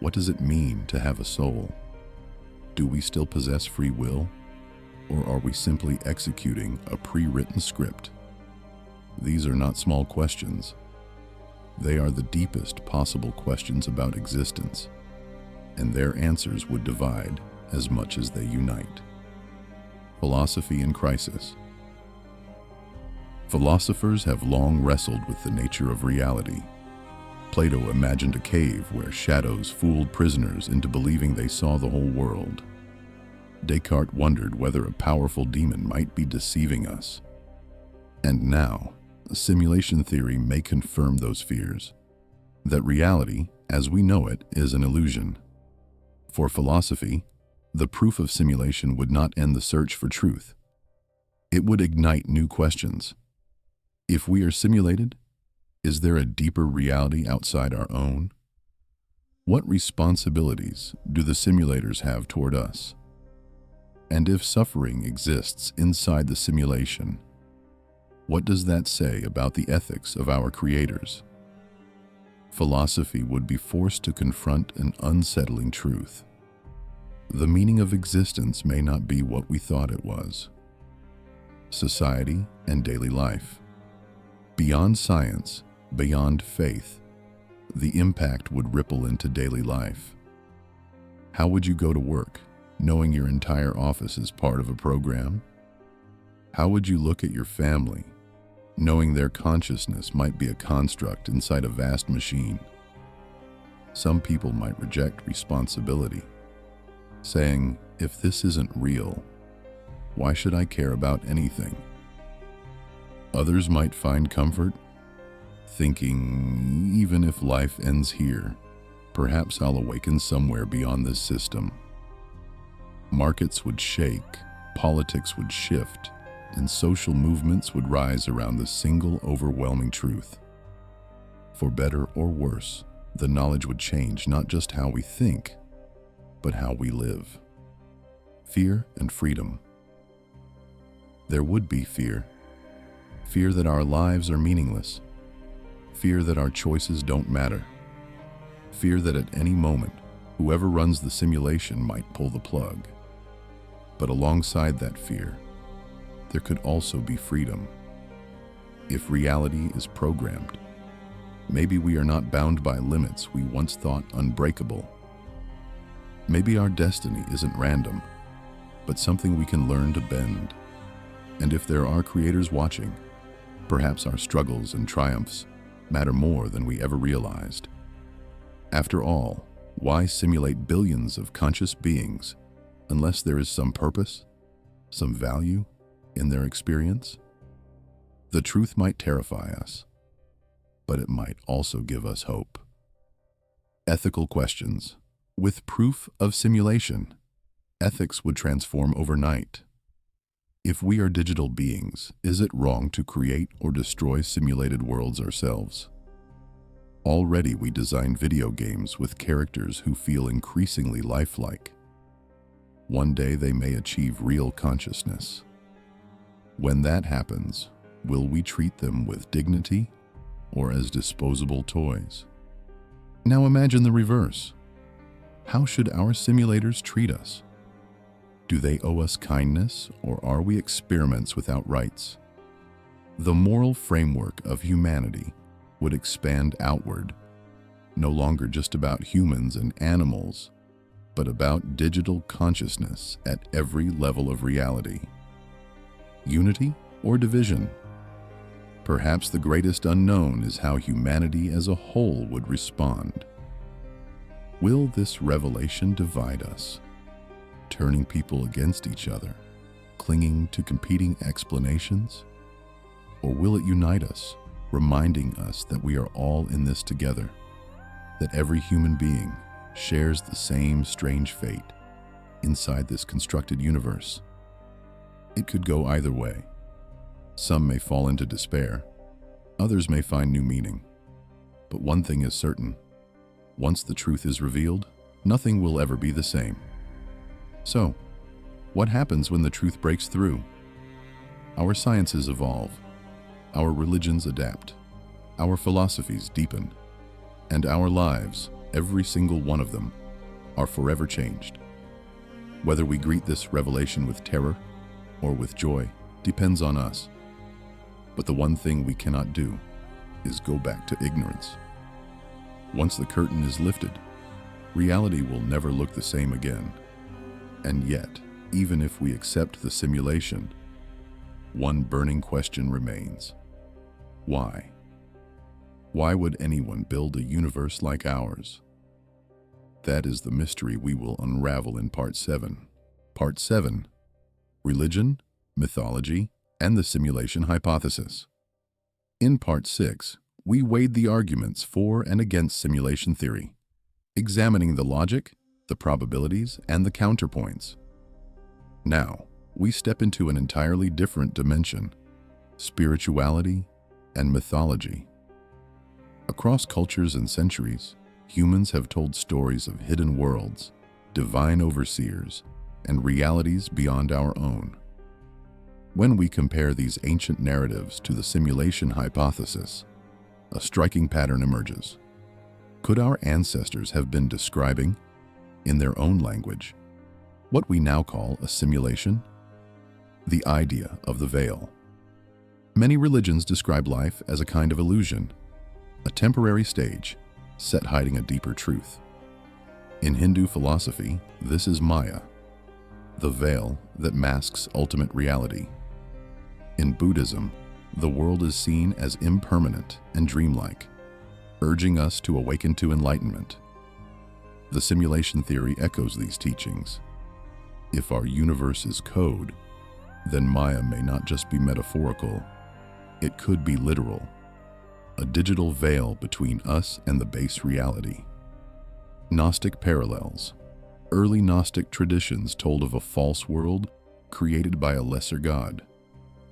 what does it mean to have a soul? Do we still possess free will, or are we simply executing a pre-written script? These are not small questions. They are the deepest possible questions about existence, and their answers would divide as much as they unite. Philosophy in crisis. Philosophers have long wrestled with the nature of reality. Plato imagined a cave where shadows fooled prisoners into believing they saw the whole world. Descartes wondered whether a powerful demon might be deceiving us. And now, simulation theory may confirm those fears, that reality, as we know it, is an illusion. For philosophy, the proof of simulation would not end the search for truth. It would ignite new questions. If we are simulated, is there a deeper reality outside our own? What responsibilities do the simulators have toward us? And if suffering exists inside the simulation, what does that say about the ethics of our creators? Philosophy would be forced to confront an unsettling truth. The meaning of existence may not be what we thought it was. Society and daily life. Beyond science, beyond faith, the impact would ripple into daily life. How would you go to work, knowing your entire office is part of a program? How would you look at your family, knowing their consciousness might be a construct inside a vast machine? Some people might reject responsibility, saying, if this isn't real, why should I care about anything? Others might find comfort, thinking, even if life ends here, perhaps I'll awaken somewhere beyond this system. Markets would shake, politics would shift, and social movements would rise around the single overwhelming truth. For better or worse, the knowledge would change not just how we think, but how we live. Fear and freedom. There would be fear. Fear that our lives are meaningless. Fear that our choices don't matter. Fear that at any moment, whoever runs the simulation might pull the plug. But alongside that fear, there could also be freedom. If reality is programmed, maybe we are not bound by limits we once thought unbreakable. Maybe our destiny isn't random, but something we can learn to bend. And if there are creators watching, perhaps our struggles and triumphs matter more than we ever realized. After all, why simulate billions of conscious beings unless there is some purpose, some value in their experience? The truth might terrify us, but it might also give us hope. Ethical questions. With proof of simulation, ethics would transform overnight. If we are digital beings, is it wrong to create or destroy simulated worlds ourselves? Already we design video games with characters who feel increasingly lifelike. One day they may achieve real consciousness. When that happens, will we treat them with dignity or as disposable toys? Now imagine the reverse. How should our simulators treat us? Do they owe us kindness, or are we experiments without rights? The moral framework of humanity would expand outward, no longer just about humans and animals, but about digital consciousness at every level of reality. Unity or division? Perhaps the greatest unknown is how humanity as a whole would respond. Will this revelation divide us, turning people against each other, clinging to competing explanations? Or will it unite us, reminding us that we are all in this together, that every human being shares the same strange fate inside this constructed universe? It could go either way. Some may fall into despair, others may find new meaning. But one thing is certain: once the truth is revealed, nothing will ever be the same. So, what happens when the truth breaks through? Our sciences evolve, our religions adapt, our philosophies deepen, and our lives, every single one of them, are forever changed. Whether we greet this revelation with terror or with joy depends on us. But the one thing we cannot do is go back to ignorance. Once the curtain is lifted, reality will never look the same again. And yet, even if we accept the simulation, one burning question remains. Why? Why would anyone build a universe like ours? That is the mystery we will unravel in Part 7. Part 7: Religion, Mythology, and the Simulation Hypothesis. In Part 6, we weighed the arguments for and against simulation theory, examining the logic, the probabilities, and the counterpoints. Now, we step into an entirely different dimension: spirituality and mythology. Across cultures and centuries, humans have told stories of hidden worlds, divine overseers, and realities beyond our own. When we compare these ancient narratives to the simulation hypothesis, a striking pattern emerges. Could our ancestors have been describing, in their own language, what we now call a simulation? The idea of the veil. Many religions describe life as a kind of illusion, a temporary stage set hiding a deeper truth. In Hindu philosophy, this is Maya, the veil that masks ultimate reality. In Buddhism, the world is seen as impermanent and dreamlike, urging us to awaken to enlightenment. The simulation theory echoes these teachings. If our universe is code, then Maya may not just be metaphorical, it could be literal, a digital veil between us and the base reality. Gnostic parallels. Early Gnostic traditions told of a false world created by a lesser god,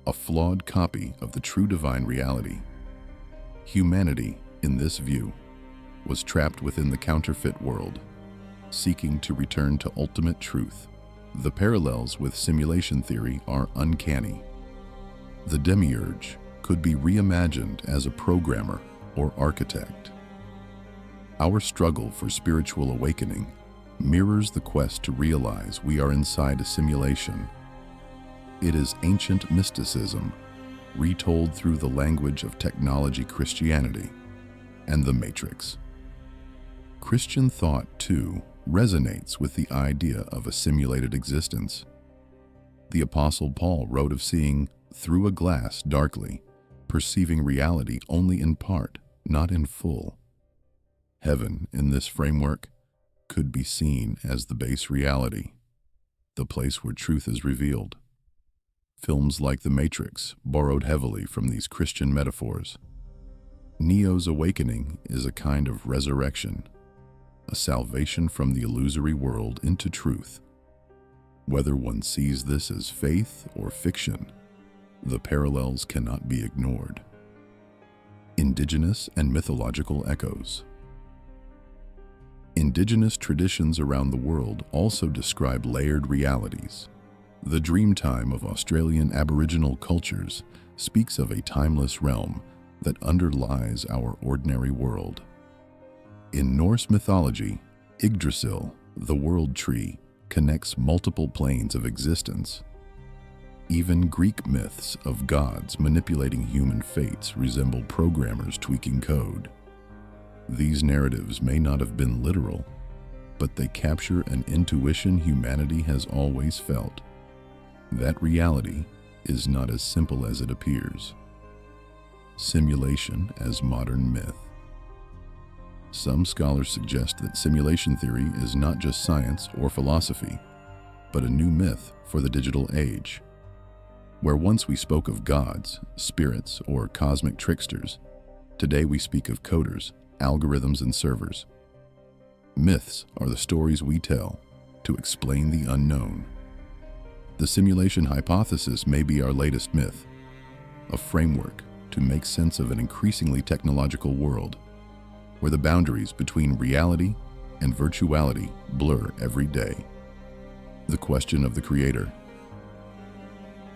a flawed copy of the true divine reality. Humanity, in this view, was trapped within the counterfeit world, seeking to return to ultimate truth. The parallels with simulation theory are uncanny. The demiurge could be reimagined as a programmer or architect. Our struggle for spiritual awakening mirrors the quest to realize we are inside a simulation. It is ancient mysticism, retold through the language of technology Christianity and the Matrix. Christian thought, too, resonates with the idea of a simulated existence. The Apostle Paul wrote of seeing through a glass darkly, perceiving reality only in part, not in full. Heaven, in this framework, could be seen as the base reality, the place where truth is revealed. Films like The Matrix borrowed heavily from these Christian metaphors. Neo's awakening is a kind of resurrection, a salvation from the illusory world into truth. Whether one sees this as faith or fiction, the parallels cannot be ignored. Indigenous and mythological echoes. Indigenous traditions around the world also describe layered realities. The Dreamtime of Australian Aboriginal cultures speaks of a timeless realm that underlies our ordinary world. In Norse mythology, Yggdrasil, the world tree, connects multiple planes of existence. Even Greek myths of gods manipulating human fates resemble programmers tweaking code. These narratives may not have been literal, but they capture an intuition humanity has always felt. That reality is not as simple as it appears. Simulation as modern myth. Some scholars suggest that simulation theory is not just science or philosophy, but a new myth for the digital age. Where once we spoke of gods, spirits, or cosmic tricksters, today we speak of coders, algorithms, and servers. Myths are the stories we tell to explain the unknown. The simulation hypothesis may be our latest myth, a framework to make sense of an increasingly technological world, where the boundaries between reality and virtuality blur every day. The question of the creator.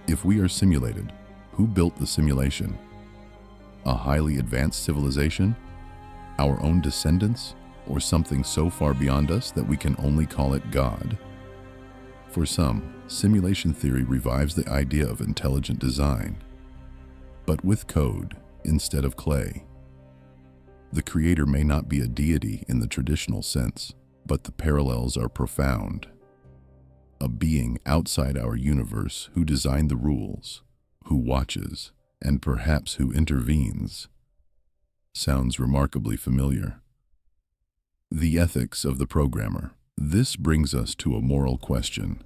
If we are simulated, who built the simulation? A highly advanced civilization? Our own descendants? Or something so far beyond us that we can only call it God? For some, simulation theory revives the idea of intelligent design, but with code instead of clay. The creator may not be a deity in the traditional sense, but the parallels are profound. A being outside our universe who designed the rules, who watches, and perhaps who intervenes. Sounds remarkably familiar. The ethics of the programmer. This brings us to a moral question.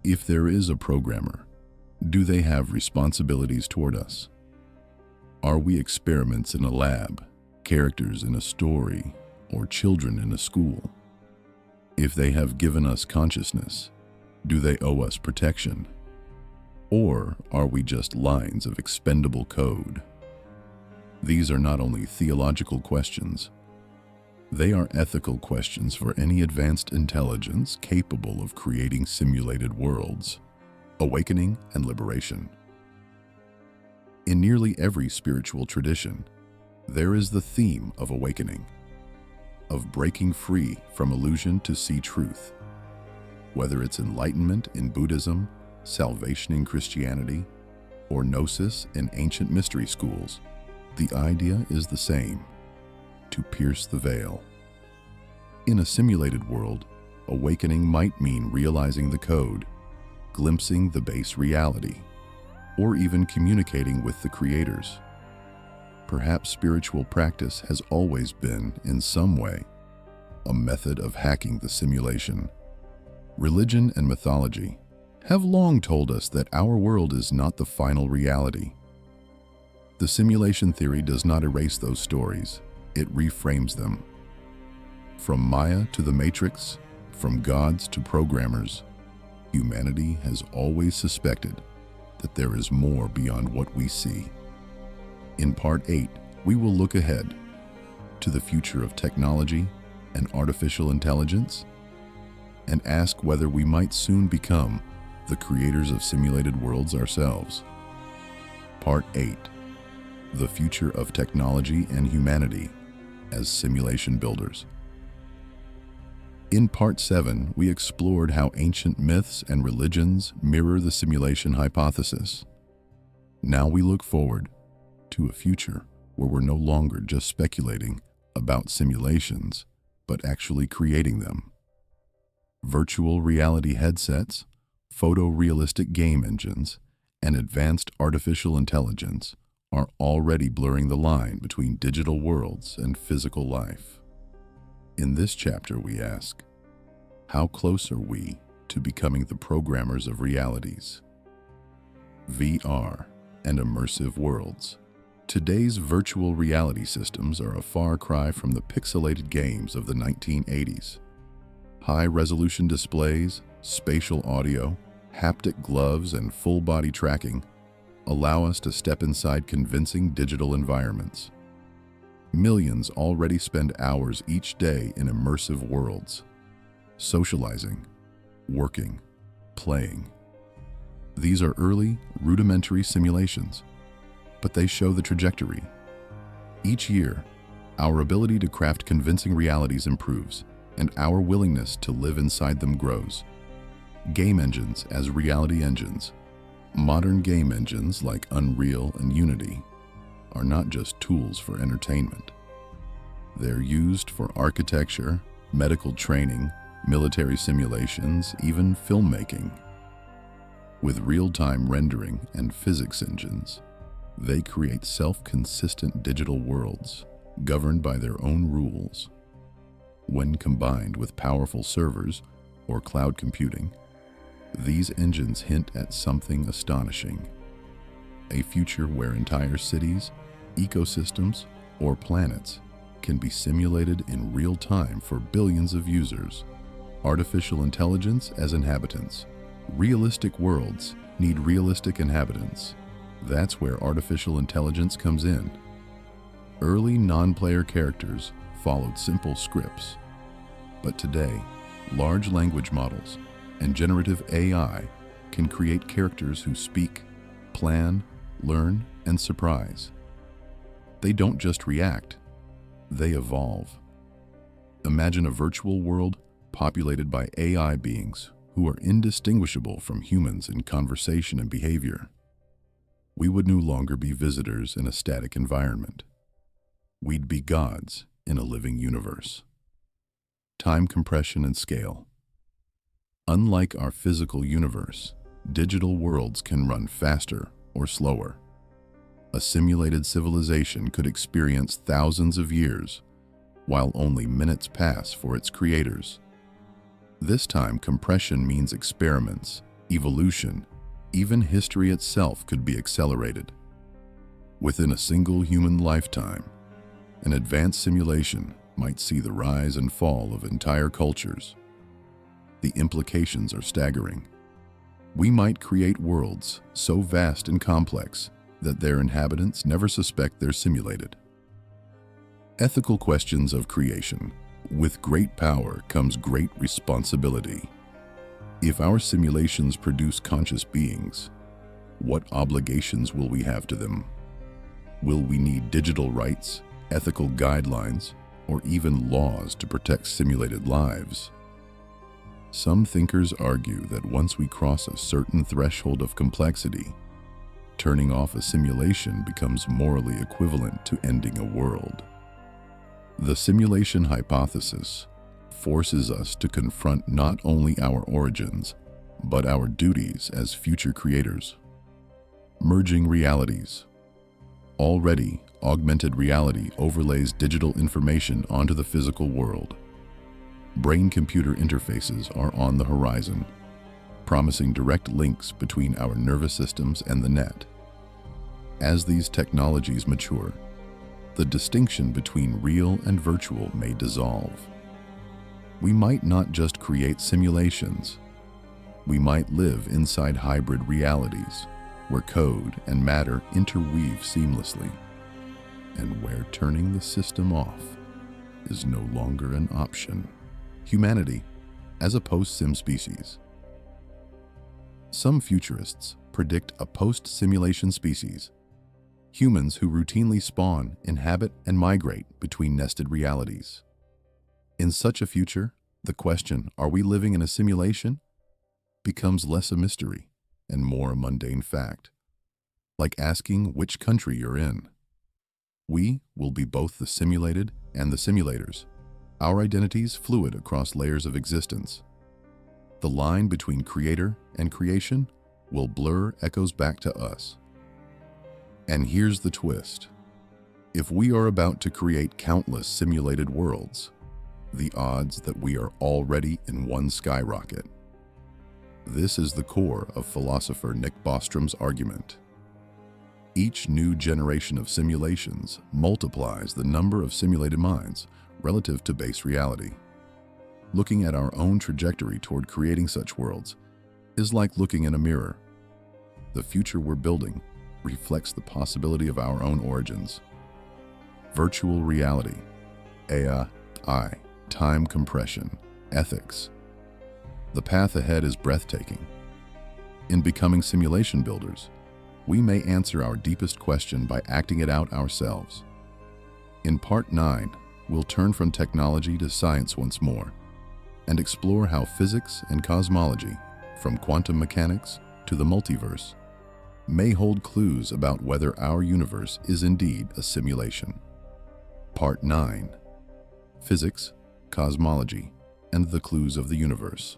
If there is a programmer, do they have responsibilities toward us? Are we experiments in a lab, characters in a story, or children in a school? If they have given us consciousness, do they owe us protection? Or are we just lines of expendable code? These are not only theological questions, they are ethical questions for any advanced intelligence capable of creating simulated worlds. Awakening and liberation. In nearly every spiritual tradition, there is the theme of awakening, of breaking free from illusion to see truth. Whether it's enlightenment in Buddhism, salvation in Christianity, or gnosis in ancient mystery schools, the idea is the same: to pierce the veil. In a simulated world, awakening might mean realizing the code, glimpsing the base reality, or even communicating with the creators. Perhaps spiritual practice has always been, in some way, a method of hacking the simulation. Religion and mythology have long told us that our world is not the final reality. The simulation theory does not erase those stories, it reframes them. From Maya to the Matrix, from gods to programmers, humanity has always suspected that there is more beyond what we see. In Part 8, we will look ahead to the future of technology and artificial intelligence and ask whether we might soon become the creators of simulated worlds ourselves. Part 8, the future of technology and humanity as simulation builders. In Part 7, we explored how ancient myths and religions mirror the simulation hypothesis. Now we look forward to a future where we're no longer just speculating about simulations, but actually creating them. Virtual reality headsets, photorealistic game engines, and advanced artificial intelligence are already blurring the line between digital worlds and physical life. In this chapter, we ask, how close are we to becoming the programmers of realities? VR and immersive worlds. Today's virtual reality systems are a far cry from the pixelated games of the 1980s. High-resolution displays, spatial audio, haptic gloves, and full-body tracking allow us to step inside convincing digital environments. Millions already spend hours each day in immersive worlds, socializing, working, playing. These are early, rudimentary simulations, but they show the trajectory. Each year, our ability to craft convincing realities improves, and our willingness to live inside them grows. Game engines as reality engines. Modern game engines like Unreal and Unity are not just tools for entertainment. They're used for architecture, medical training, military simulations, even filmmaking. With real-time rendering and physics engines, they create self-consistent digital worlds governed by their own rules. When combined with powerful servers or cloud computing, these engines hint at something astonishing: a future where entire cities, ecosystems, or planets can be simulated in real time for billions of users. Artificial intelligence as inhabitants. Realistic worlds need realistic inhabitants. That's where artificial intelligence comes in. Early non-player characters followed simple scripts, but today, large language models and generative AI can create characters who speak, plan, learn, and surprise. They don't just react, they evolve. Imagine a virtual world populated by AI beings who are indistinguishable from humans in conversation and behavior. We would no longer be visitors in a static environment. We'd be gods in a living universe. Time compression and scale. Unlike our physical universe, digital worlds can run faster or slower. A simulated civilization could experience thousands of years, while only minutes pass for its creators. This time compression means experiments, evolution, even history itself could be accelerated. Within a single human lifetime, an advanced simulation might see the rise and fall of entire cultures. The implications are staggering. We might create worlds so vast and complex that their inhabitants never suspect they're simulated. Ethical questions of creation. With great power comes great responsibility. If our simulations produce conscious beings, what obligations will we have to them? Will we need digital rights, ethical guidelines, or even laws to protect simulated lives? Some thinkers argue that once we cross a certain threshold of complexity, turning off a simulation becomes morally equivalent to ending a world. The simulation hypothesis forces us to confront not only our origins, but our duties as future creators. Merging realities. Already, augmented reality overlays digital information onto the physical world. Brain-computer interfaces are on the horizon, promising direct links between our nervous systems and the net. As these technologies mature, the distinction between real and virtual may dissolve. We might not just create simulations. We might live inside hybrid realities, where code and matter interweave seamlessly, and where turning the system off is no longer an option. Humanity as a post-sim species. Some futurists predict a post-simulation species, humans who routinely spawn, inhabit, and migrate between nested realities. In such a future, the question, are we living in a simulation, becomes less a mystery and more a mundane fact, like asking which country you're in. We will be both the simulated and the simulators, our identities fluid across layers of existence. The line between creator and creation will blur echoes back to us. And here's the twist. If we are about to create countless simulated worlds, the odds that we are already in one skyrocket. This is the core of philosopher Nick Bostrom's argument. Each new generation of simulations multiplies the number of simulated minds relative to base reality. Looking at our own trajectory toward creating such worlds is like looking in a mirror. The future we're building reflects the possibility of our own origins. Virtual reality, AI, time compression, ethics. The path ahead is breathtaking. In becoming simulation builders, we may answer our deepest question by acting it out ourselves. In Part 9, we'll turn from technology to science once more and explore how physics and cosmology, from quantum mechanics to the multiverse, may hold clues about whether our universe is indeed a simulation. Part 9. Physics, Cosmology, and the Clues of the Universe.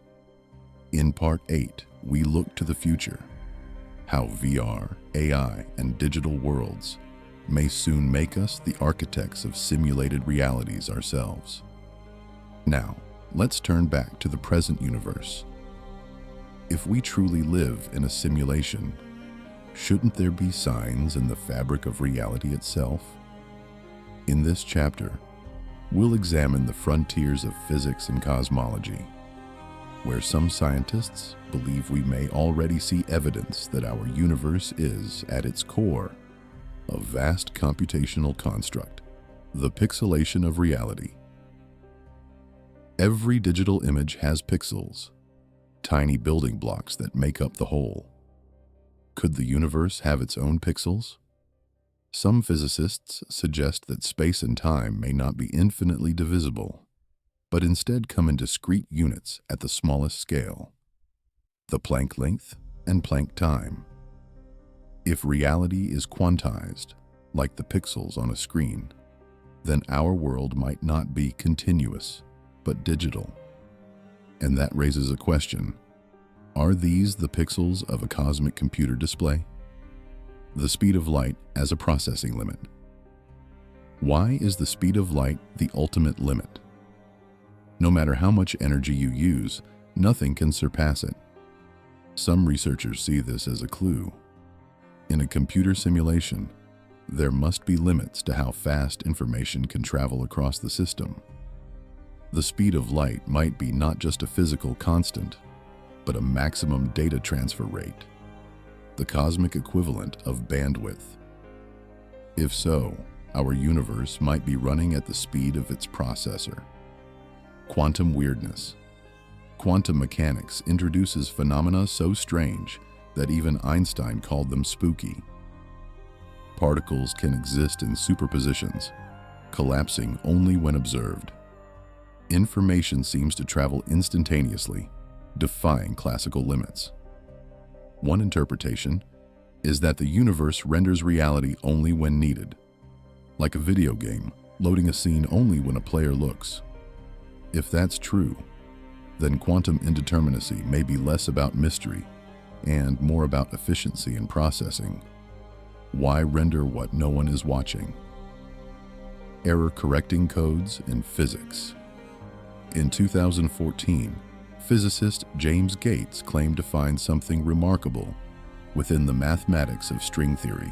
In Part 8, we look to the future, how VR, AI, and digital worlds may soon make us the architects of simulated realities ourselves. Now, let's turn back to the present universe. If we truly live in a simulation, shouldn't there be signs in the fabric of reality itself? In this chapter, we'll examine the frontiers of physics and cosmology, where some scientists believe we may already see evidence that our universe is, at its core, a vast computational construct, the pixelation of reality. Every digital image has pixels, tiny building blocks that make up the whole. Could the universe have its own pixels? Some physicists suggest that space and time may not be infinitely divisible, but instead come in discrete units at the smallest scale, the Planck length and Planck time. If reality is quantized, like the pixels on a screen, then our world might not be continuous, but digital. And that raises a question: are these the pixels of a cosmic computer display? The speed of light as a processing limit. Why is the speed of light the ultimate limit? No matter how much energy you use, nothing can surpass it. Some researchers see this as a clue. In a computer simulation, there must be limits to how fast information can travel across the system. The speed of light might be not just a physical constant, but a maximum data transfer rate, the cosmic equivalent of bandwidth. If so, our universe might be running at the speed of its processor. Quantum weirdness. Quantum mechanics introduces phenomena so strange that even Einstein called them spooky. Particles can exist in superpositions, collapsing only when observed. Information seems to travel instantaneously, defying classical limits. One interpretation is that the universe renders reality only when needed, like a video game loading a scene only when a player looks. If that's true, then quantum indeterminacy may be less about mystery and more about efficiency in processing. Why render what no one is watching? Error-correcting codes in physics. In 2014, physicist James Gates claimed to find something remarkable within the mathematics of string theory.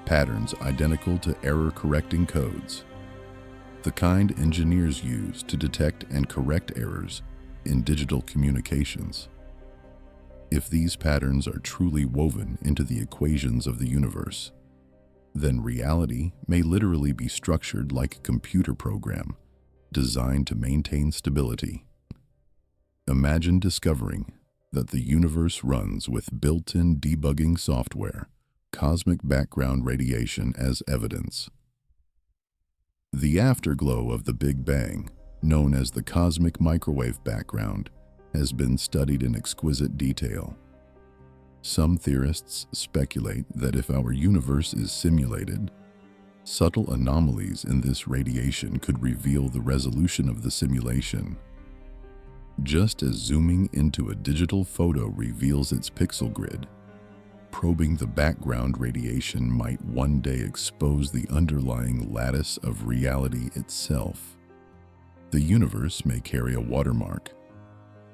Patterns identical to error-correcting codes, the kind engineers use to detect and correct errors in digital communications. If these patterns are truly woven into the equations of the universe, then reality may literally be structured like a computer program designed to maintain stability. Imagine discovering that the universe runs with built-in debugging software, cosmic background radiation as evidence. The afterglow of the Big Bang, known as the cosmic microwave background, has been studied in exquisite detail. Some theorists speculate that if our universe is simulated, subtle anomalies in this radiation could reveal the resolution of the simulation. Just as zooming into a digital photo reveals its pixel grid, probing the background radiation might one day expose the underlying lattice of reality itself. The universe may carry a watermark,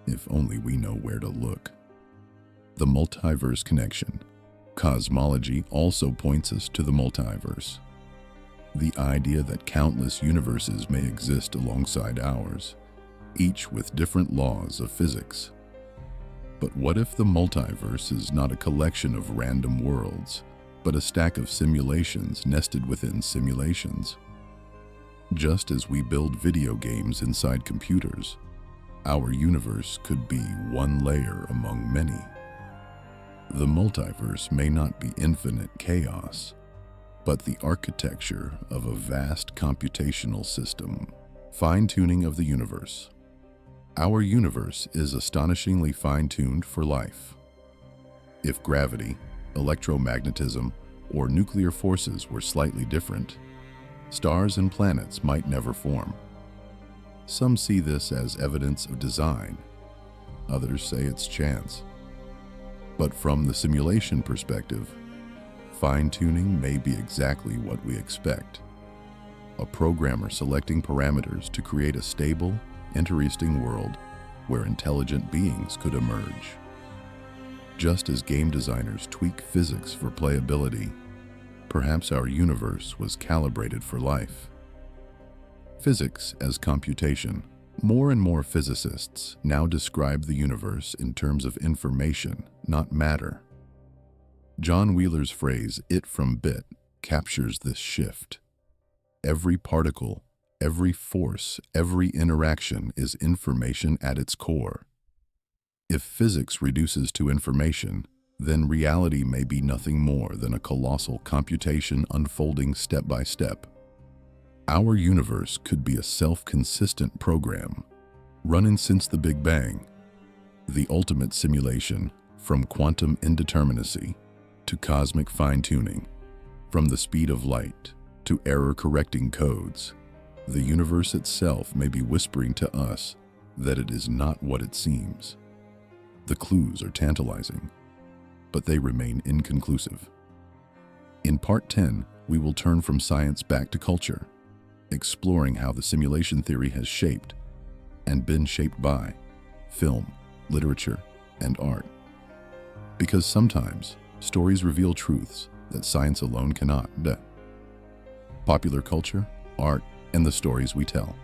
if only we know where to look. The multiverse connection. Cosmology also points us to the multiverse, the idea that countless universes may exist alongside ours, each with different laws of physics. But what if the multiverse is not a collection of random worlds, but a stack of simulations nested within simulations? Just as we build video games inside computers, our universe could be one layer among many. The multiverse may not be infinite chaos, but the architecture of a vast computational system, fine-tuning of the universe. Our universe is astonishingly fine-tuned for life. If gravity, electromagnetism, or nuclear forces were slightly different, stars and planets might never form. Some see this as evidence of design. Others say it's chance. But from the simulation perspective, fine-tuning may be exactly what we expect. A programmer selecting parameters to create a stable, interesting world where intelligent beings could emerge. Just as game designers tweak physics for playability, perhaps our universe was calibrated for life. Physics as computation. More and more physicists now describe the universe in terms of information, not matter. John Wheeler's phrase, "it from bit," captures this shift. Every particle, every force, every interaction is information at its core. If physics reduces to information, then reality may be nothing more than a colossal computation unfolding step by step. Our universe could be a self-consistent program, running since the Big Bang, the ultimate simulation from quantum indeterminacy to cosmic fine-tuning, from the speed of light to error-correcting codes. The universe itself may be whispering to us that it is not what it seems. The clues are tantalizing, but they remain inconclusive. In Part 10, we will turn from science back to culture, exploring how the simulation theory has shaped and been shaped by film, literature, and art. Because sometimes stories reveal truths that science alone cannot. Popular culture, art, and the stories we tell.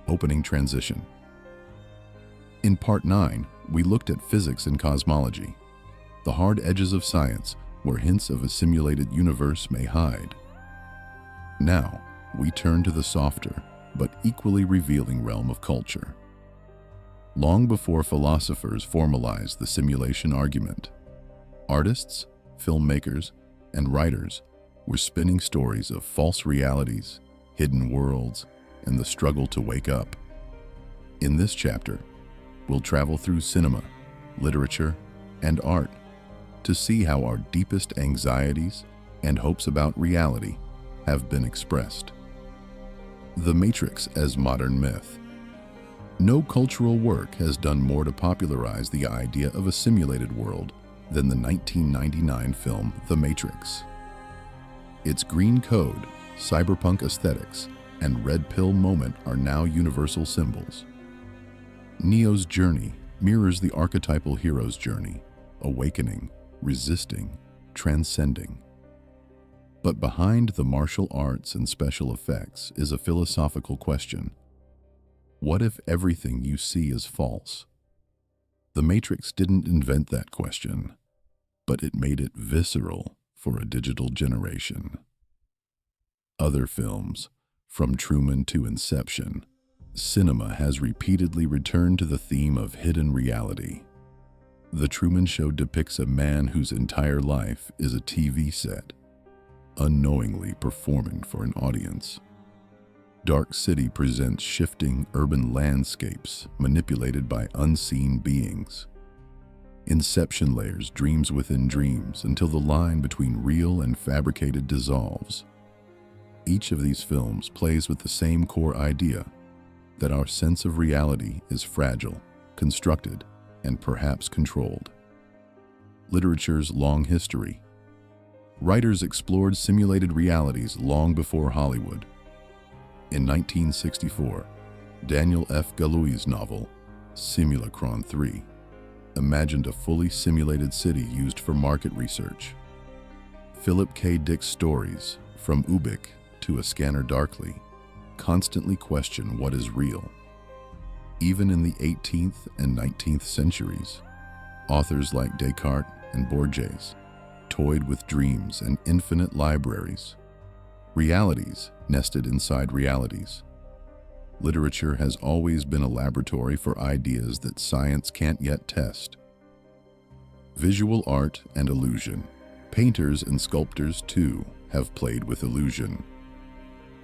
Opening transition. In Part 9, we looked at physics and cosmology, the hard edges of science where hints of a simulated universe may hide. Now, we turn to the softer but equally revealing realm of culture. Long before philosophers formalized the simulation argument, artists, filmmakers, and writers were spinning stories of false realities, hidden worlds, and the struggle to wake up. In this chapter, we'll travel through cinema, literature, and art to see how our deepest anxieties and hopes about reality have been expressed. The Matrix as modern myth. No cultural work has done more to popularize the idea of a simulated world than the 1999 film The Matrix. Its green code, cyberpunk aesthetics, and red pill moment are now universal symbols. Neo's journey mirrors the archetypal hero's journey, awakening, resisting, transcending. But behind the martial arts and special effects is a philosophical question. What if everything you see is false? The Matrix didn't invent that question, but it made it visceral for a digital generation. Other films, from Truman to Inception, cinema has repeatedly returned to the theme of hidden reality. The Truman Show depicts a man whose entire life is a TV set, unknowingly performing for an audience. Dark City presents shifting urban landscapes manipulated by unseen beings. Inception layers dreams within dreams until the line between real and fabricated dissolves. Each of these films plays with the same core idea, that our sense of reality is fragile, constructed, and perhaps controlled. Literature's long history. Writers explored simulated realities long before Hollywood. In 1964, Daniel F. Galoui's novel, Simulacron 3, imagined a fully simulated city used for market research. Philip K. Dick's stories, From Ubik to A Scanner Darkly, constantly question what is real. Even in the 18th and 19th centuries, authors like Descartes and Borges toyed with dreams and infinite libraries, realities nested inside realities. Literature has always been a laboratory for ideas that science can't yet test. Visual art and illusion. Painters and sculptors, too, have played with illusion.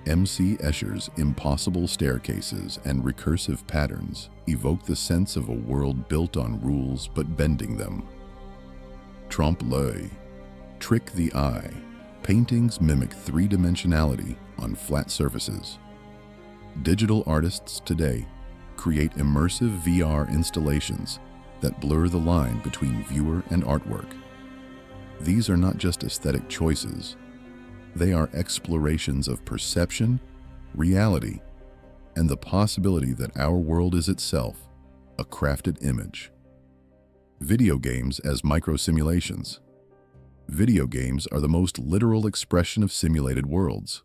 M.C. Escher's impossible staircases and recursive patterns evoke the sense of a world built on rules but bending them. Trompe l'œil. Trick the eye. Paintings mimic three-dimensionality on flat surfaces. Digital artists today create immersive VR installations that blur the line between viewer and artwork. These are not just aesthetic choices. They are explorations of perception, reality, and the possibility that our world is itself a crafted image. Video games as micro-simulations. Video games are the most literal expression of simulated worlds.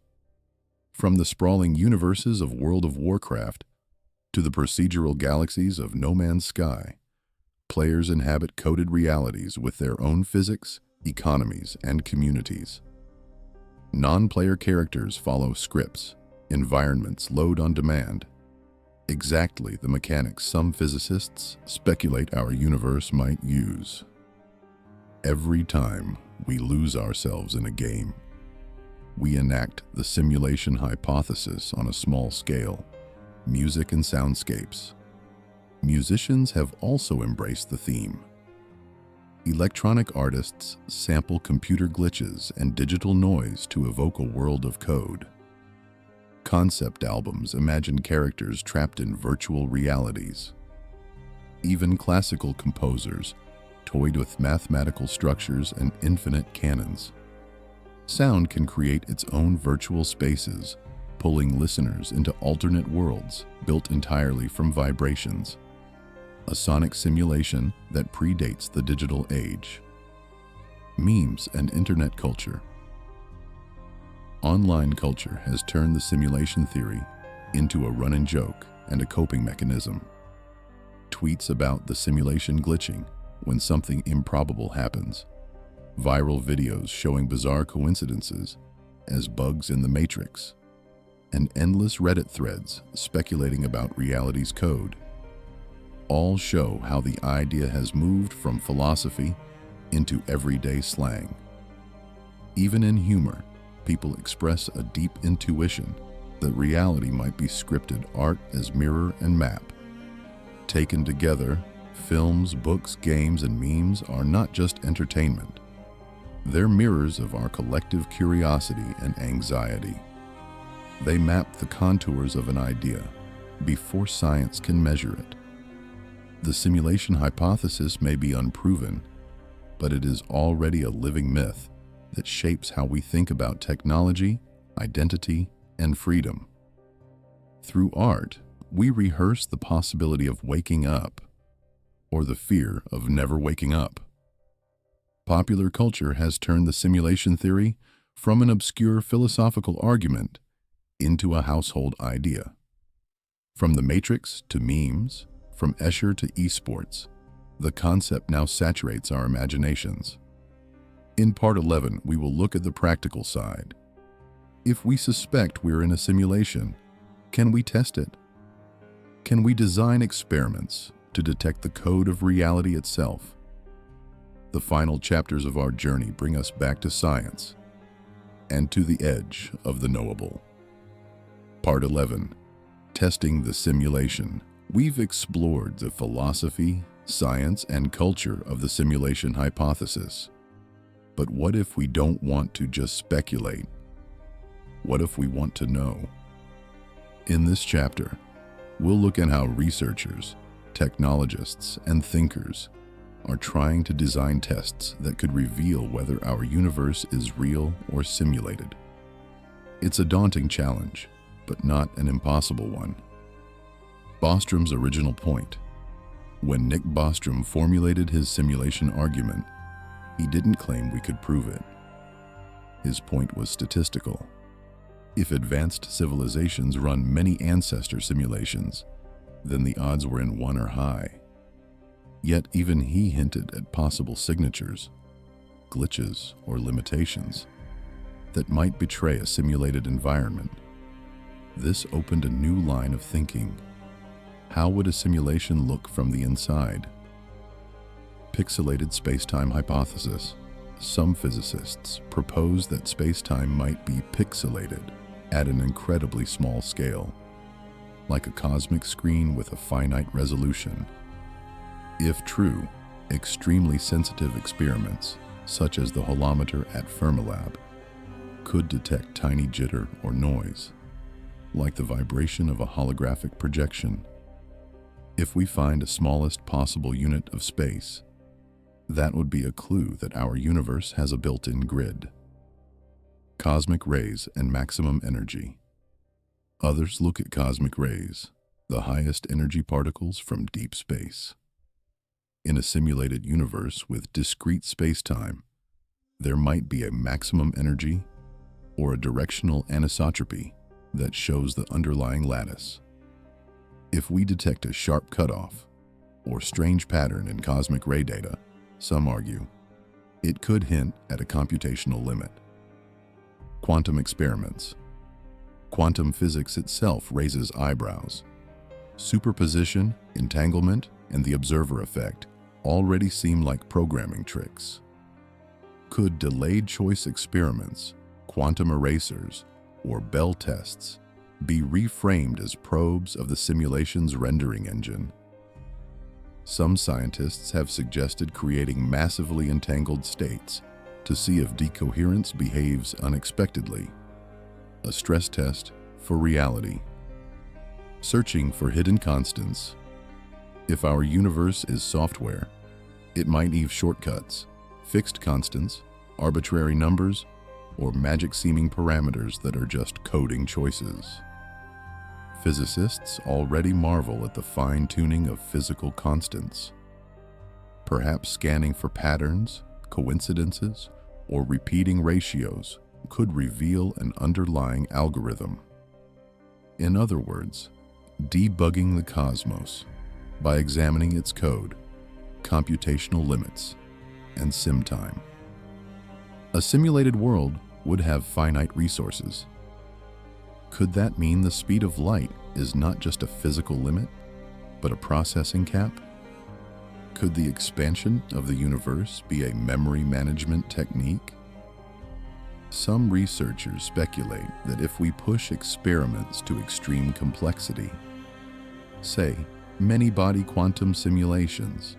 From the sprawling universes of World of Warcraft to the procedural galaxies of No Man's Sky, players inhabit coded realities with their own physics, economies, and communities. Non-player characters follow scripts, environments load on demand. Exactly the mechanics some physicists speculate our universe might use. Every time we lose ourselves in a game, we enact the simulation hypothesis on a small scale, music and soundscapes. Musicians have also embraced the theme. Electronic artists sample computer glitches and digital noise to evoke a world of code. Concept albums imagine characters trapped in virtual realities. Even classical composers toyed with mathematical structures and infinite canons. Sound can create its own virtual spaces, pulling listeners into alternate worlds built entirely from vibrations. A sonic simulation that predates the digital age. Memes and internet culture. Online culture has turned the simulation theory into a running joke and a coping mechanism. Tweets about the simulation glitching when something improbable happens. Viral videos showing bizarre coincidences as bugs in the Matrix, and endless Reddit threads speculating about reality's code, all show how the idea has moved from philosophy into everyday slang. Even in humor, people express a deep intuition that reality might be scripted art as mirror and map. Taken together, films, books, games, and memes are not just entertainment. They're mirrors of our collective curiosity and anxiety. They map the contours of an idea before science can measure it. The simulation hypothesis may be unproven, but it is already a living myth that shapes how we think about technology, identity, and freedom. Through art, we rehearse the possibility of waking up, or the fear of never waking up. Popular culture has turned the simulation theory from an obscure philosophical argument into a household idea. From the Matrix to memes, from Escher to esports, the concept now saturates our imaginations. In Part 11, we will look at the practical side. If we suspect we're in a simulation, can we test it? Can we design experiments to detect the code of reality itself? The final chapters of our journey bring us back to science and to the edge of the knowable. Part 11. Testing the simulation. We've explored the philosophy, science, and culture of the simulation hypothesis. But what if we don't want to just speculate? What if we want to know? In this chapter, we'll look at how researchers, technologists, and thinkers are trying to design tests that could reveal whether our universe is real or simulated. It's a daunting challenge, but not an impossible one. Bostrom's original point. When Nick Bostrom formulated his simulation argument, he didn't claim we could prove it. His point was statistical. If advanced civilizations run many ancestor simulations, then the odds were in one are high. Yet even he hinted at possible signatures, glitches, or limitations that might betray a simulated environment. This opened a new line of thinking. How would a simulation look from the inside? Pixelated spacetime hypothesis. Some physicists propose that spacetime might be pixelated at an incredibly small scale, like a cosmic screen with a finite resolution. If true, extremely sensitive experiments, such as the holometer at Fermilab, could detect tiny jitter or noise, like the vibration of a holographic projection. If we find a smallest possible unit of space, that would be a clue that our universe has a built-in grid. Cosmic rays and maximum energy. Others look at cosmic rays, the highest energy particles from deep space. In a simulated universe with discrete spacetime, there might be a maximum energy or a directional anisotropy that shows the underlying lattice. If we detect a sharp cutoff or strange pattern in cosmic ray data, some argue, it could hint at a computational limit. Quantum experiments. Quantum physics itself raises eyebrows. Superposition, entanglement, and the observer effect already seem like programming tricks. Could delayed choice experiments, quantum erasers, or Bell tests be reframed as probes of the simulation's rendering engine? Some scientists have suggested creating massively entangled states to see if decoherence behaves unexpectedly. A stress test for reality. Searching for hidden constants. If our universe is software, it might leave shortcuts, fixed constants, arbitrary numbers, or magic-seeming parameters that are just coding choices. Physicists already marvel at the fine-tuning of physical constants. Perhaps scanning for patterns, coincidences, or repeating ratios could reveal an underlying algorithm. In other words, debugging the cosmos by examining its code, computational limits, and sim time. A simulated world would have finite resources. Could that mean the speed of light is not just a physical limit, but a processing cap? Could the expansion of the universe be a memory management technique? Some researchers speculate that if we push experiments to extreme complexity, say, many-body quantum simulations,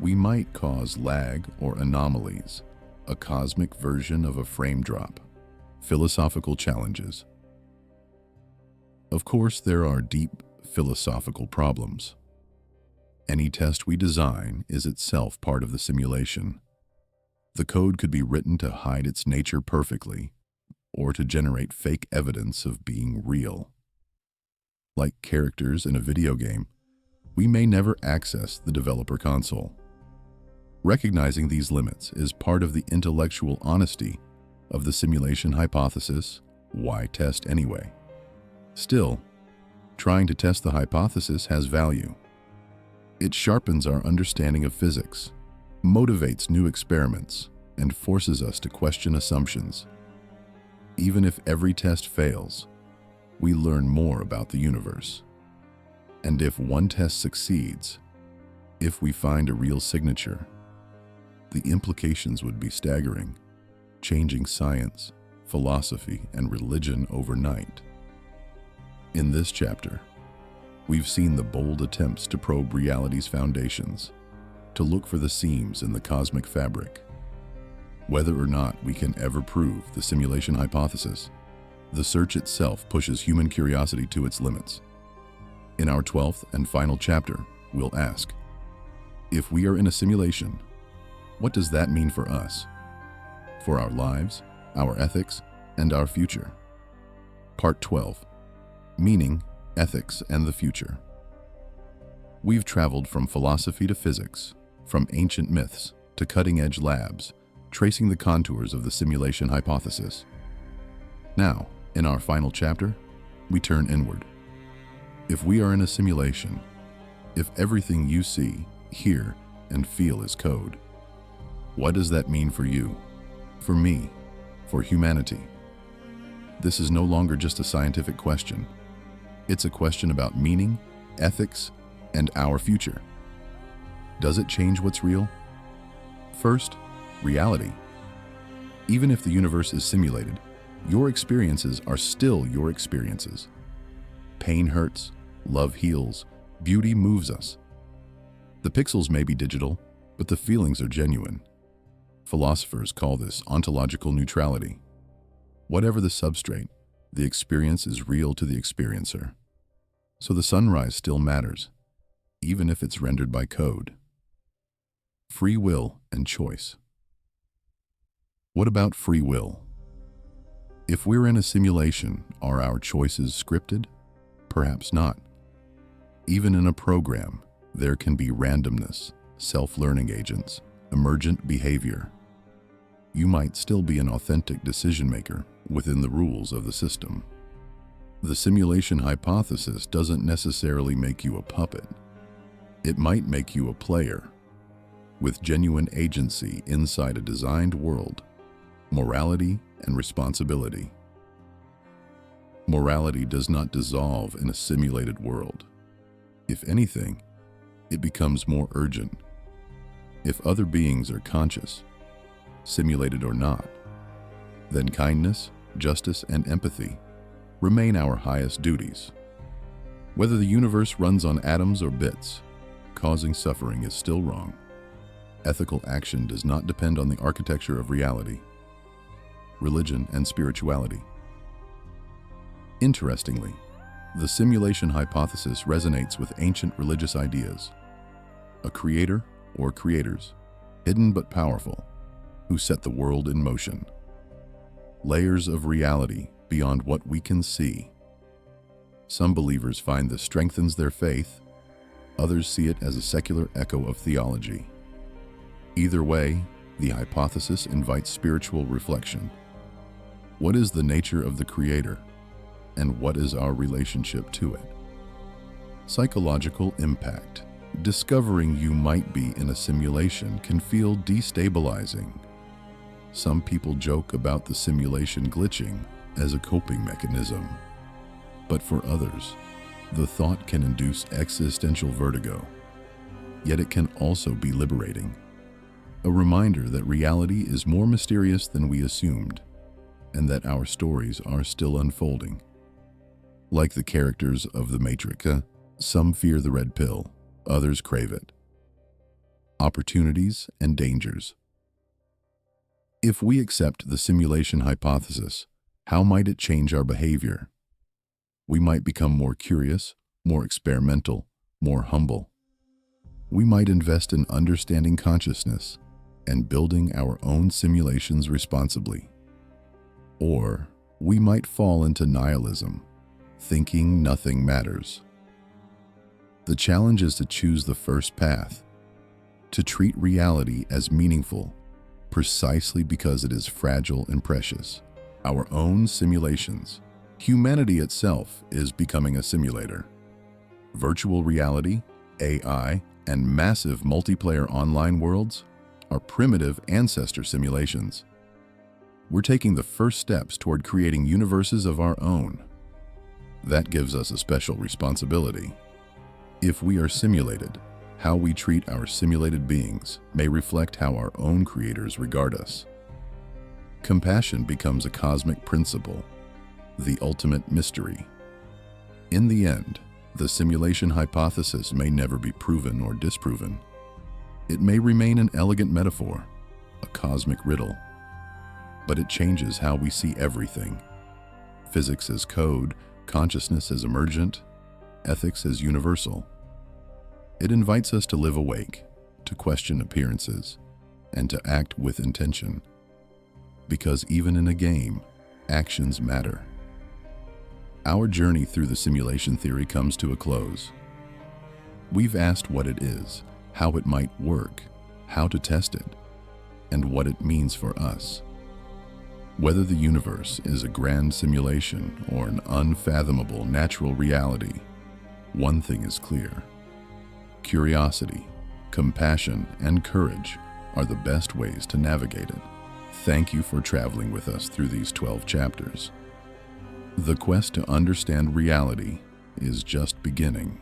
we might cause lag or anomalies, a cosmic version of a frame drop. Philosophical challenges. Of course, there are deep philosophical problems. Any test we design is itself part of the simulation. The code could be written to hide its nature perfectly, or to generate fake evidence of being real. Like characters in a video game, we may never access the developer console. Recognizing these limits is part of the intellectual honesty of the simulation hypothesis. Why test anyway? Still, trying to test the hypothesis has value. It sharpens our understanding of physics, motivates new experiments, and forces us to question assumptions. Even if every test fails, we learn more about the universe. And if one test succeeds, if we find a real signature, the implications would be staggering, changing science, philosophy, and religion overnight. In this chapter, we've seen the bold attempts to probe reality's foundations, to look for the seams in the cosmic fabric. Whether or not we can ever prove the simulation hypothesis, the search itself pushes human curiosity to its limits. In our 12th and final chapter, we'll ask, if we are in a simulation, what does that mean for us? For our lives, our ethics, and our future? Part 12. Meaning, Ethics, and the Future. We've traveled from philosophy to physics, from ancient myths to cutting-edge labs, tracing the contours of the simulation hypothesis. Now, in our final chapter, we turn inward. If we are in a simulation, if everything you see, hear, and feel is code, what does that mean for you, for me, for humanity? This is no longer just a scientific question. It's a question about meaning, ethics, and our future. Does it change what's real? First, reality. Even if the universe is simulated, your experiences are still your experiences. Pain hurts, love heals, beauty moves us. The pixels may be digital, but the feelings are genuine. Philosophers call this ontological neutrality. Whatever the substrate, the experience is real to the experiencer. So the sunrise still matters, even if it's rendered by code. Free will and choice. What about free will? If we're in a simulation, are our choices scripted? Perhaps not. Even in a program, there can be randomness, self-learning agents, emergent behavior. You might still be an authentic decision maker within the rules of the system. The simulation hypothesis doesn't necessarily make you a puppet. It might make you a player, with genuine agency inside a designed world, morality and responsibility. Morality does not dissolve in a simulated world. If anything, it becomes more urgent. If other beings are conscious, simulated or not, then kindness, justice, and empathy remain our highest duties. Whether the universe runs on atoms or bits, causing suffering is still wrong. Ethical action does not depend on the architecture of reality, religion, and spirituality. Interestingly, the simulation hypothesis resonates with ancient religious ideas. A creator or creators, hidden but powerful, who set the world in motion. Layers of reality beyond what we can see. Some believers find this strengthens their faith, others see it as a secular echo of theology. Either way, the hypothesis invites spiritual reflection. What is the nature of the Creator, and what is our relationship to it? Psychological impact. Discovering you might be in a simulation can feel destabilizing. Some people joke about the simulation glitching as a coping mechanism. But for others, the thought can induce existential vertigo. Yet it can also be liberating. A reminder that reality is more mysterious than we assumed, and that our stories are still unfolding. Like the characters of The Matrix, some fear the red pill, others crave it. Opportunities and dangers. If we accept the simulation hypothesis, how might it change our behavior? We might become more curious, more experimental, more humble. We might invest in understanding consciousness and building our own simulations responsibly. Or we might fall into nihilism, thinking nothing matters. The challenge is to choose the first path, to treat reality as meaningful precisely because it is fragile and precious. Our own simulations. Humanity itself is becoming a simulator. Virtual reality, AI, and massive multiplayer online worlds are primitive ancestor simulations. We're taking the first steps toward creating universes of our own. That gives us a special responsibility. If we are simulated, how we treat our simulated beings may reflect how our own creators regard us. Compassion becomes a cosmic principle, the ultimate mystery. In the end, the simulation hypothesis may never be proven or disproven. It may remain an elegant metaphor, a cosmic riddle, but it changes how we see everything. Physics as code, consciousness as emergent, ethics as universal. It invites us to live awake, to question appearances, and to act with intention. Because even in a game, actions matter. Our journey through the simulation theory comes to a close. We've asked what it is, how it might work, how to test it, and what it means for us. Whether the universe is a grand simulation or an unfathomable natural reality, one thing is clear. Curiosity, compassion, and courage are the best ways to navigate it. Thank you for traveling with us through these 12 chapters. The quest to understand reality is just beginning.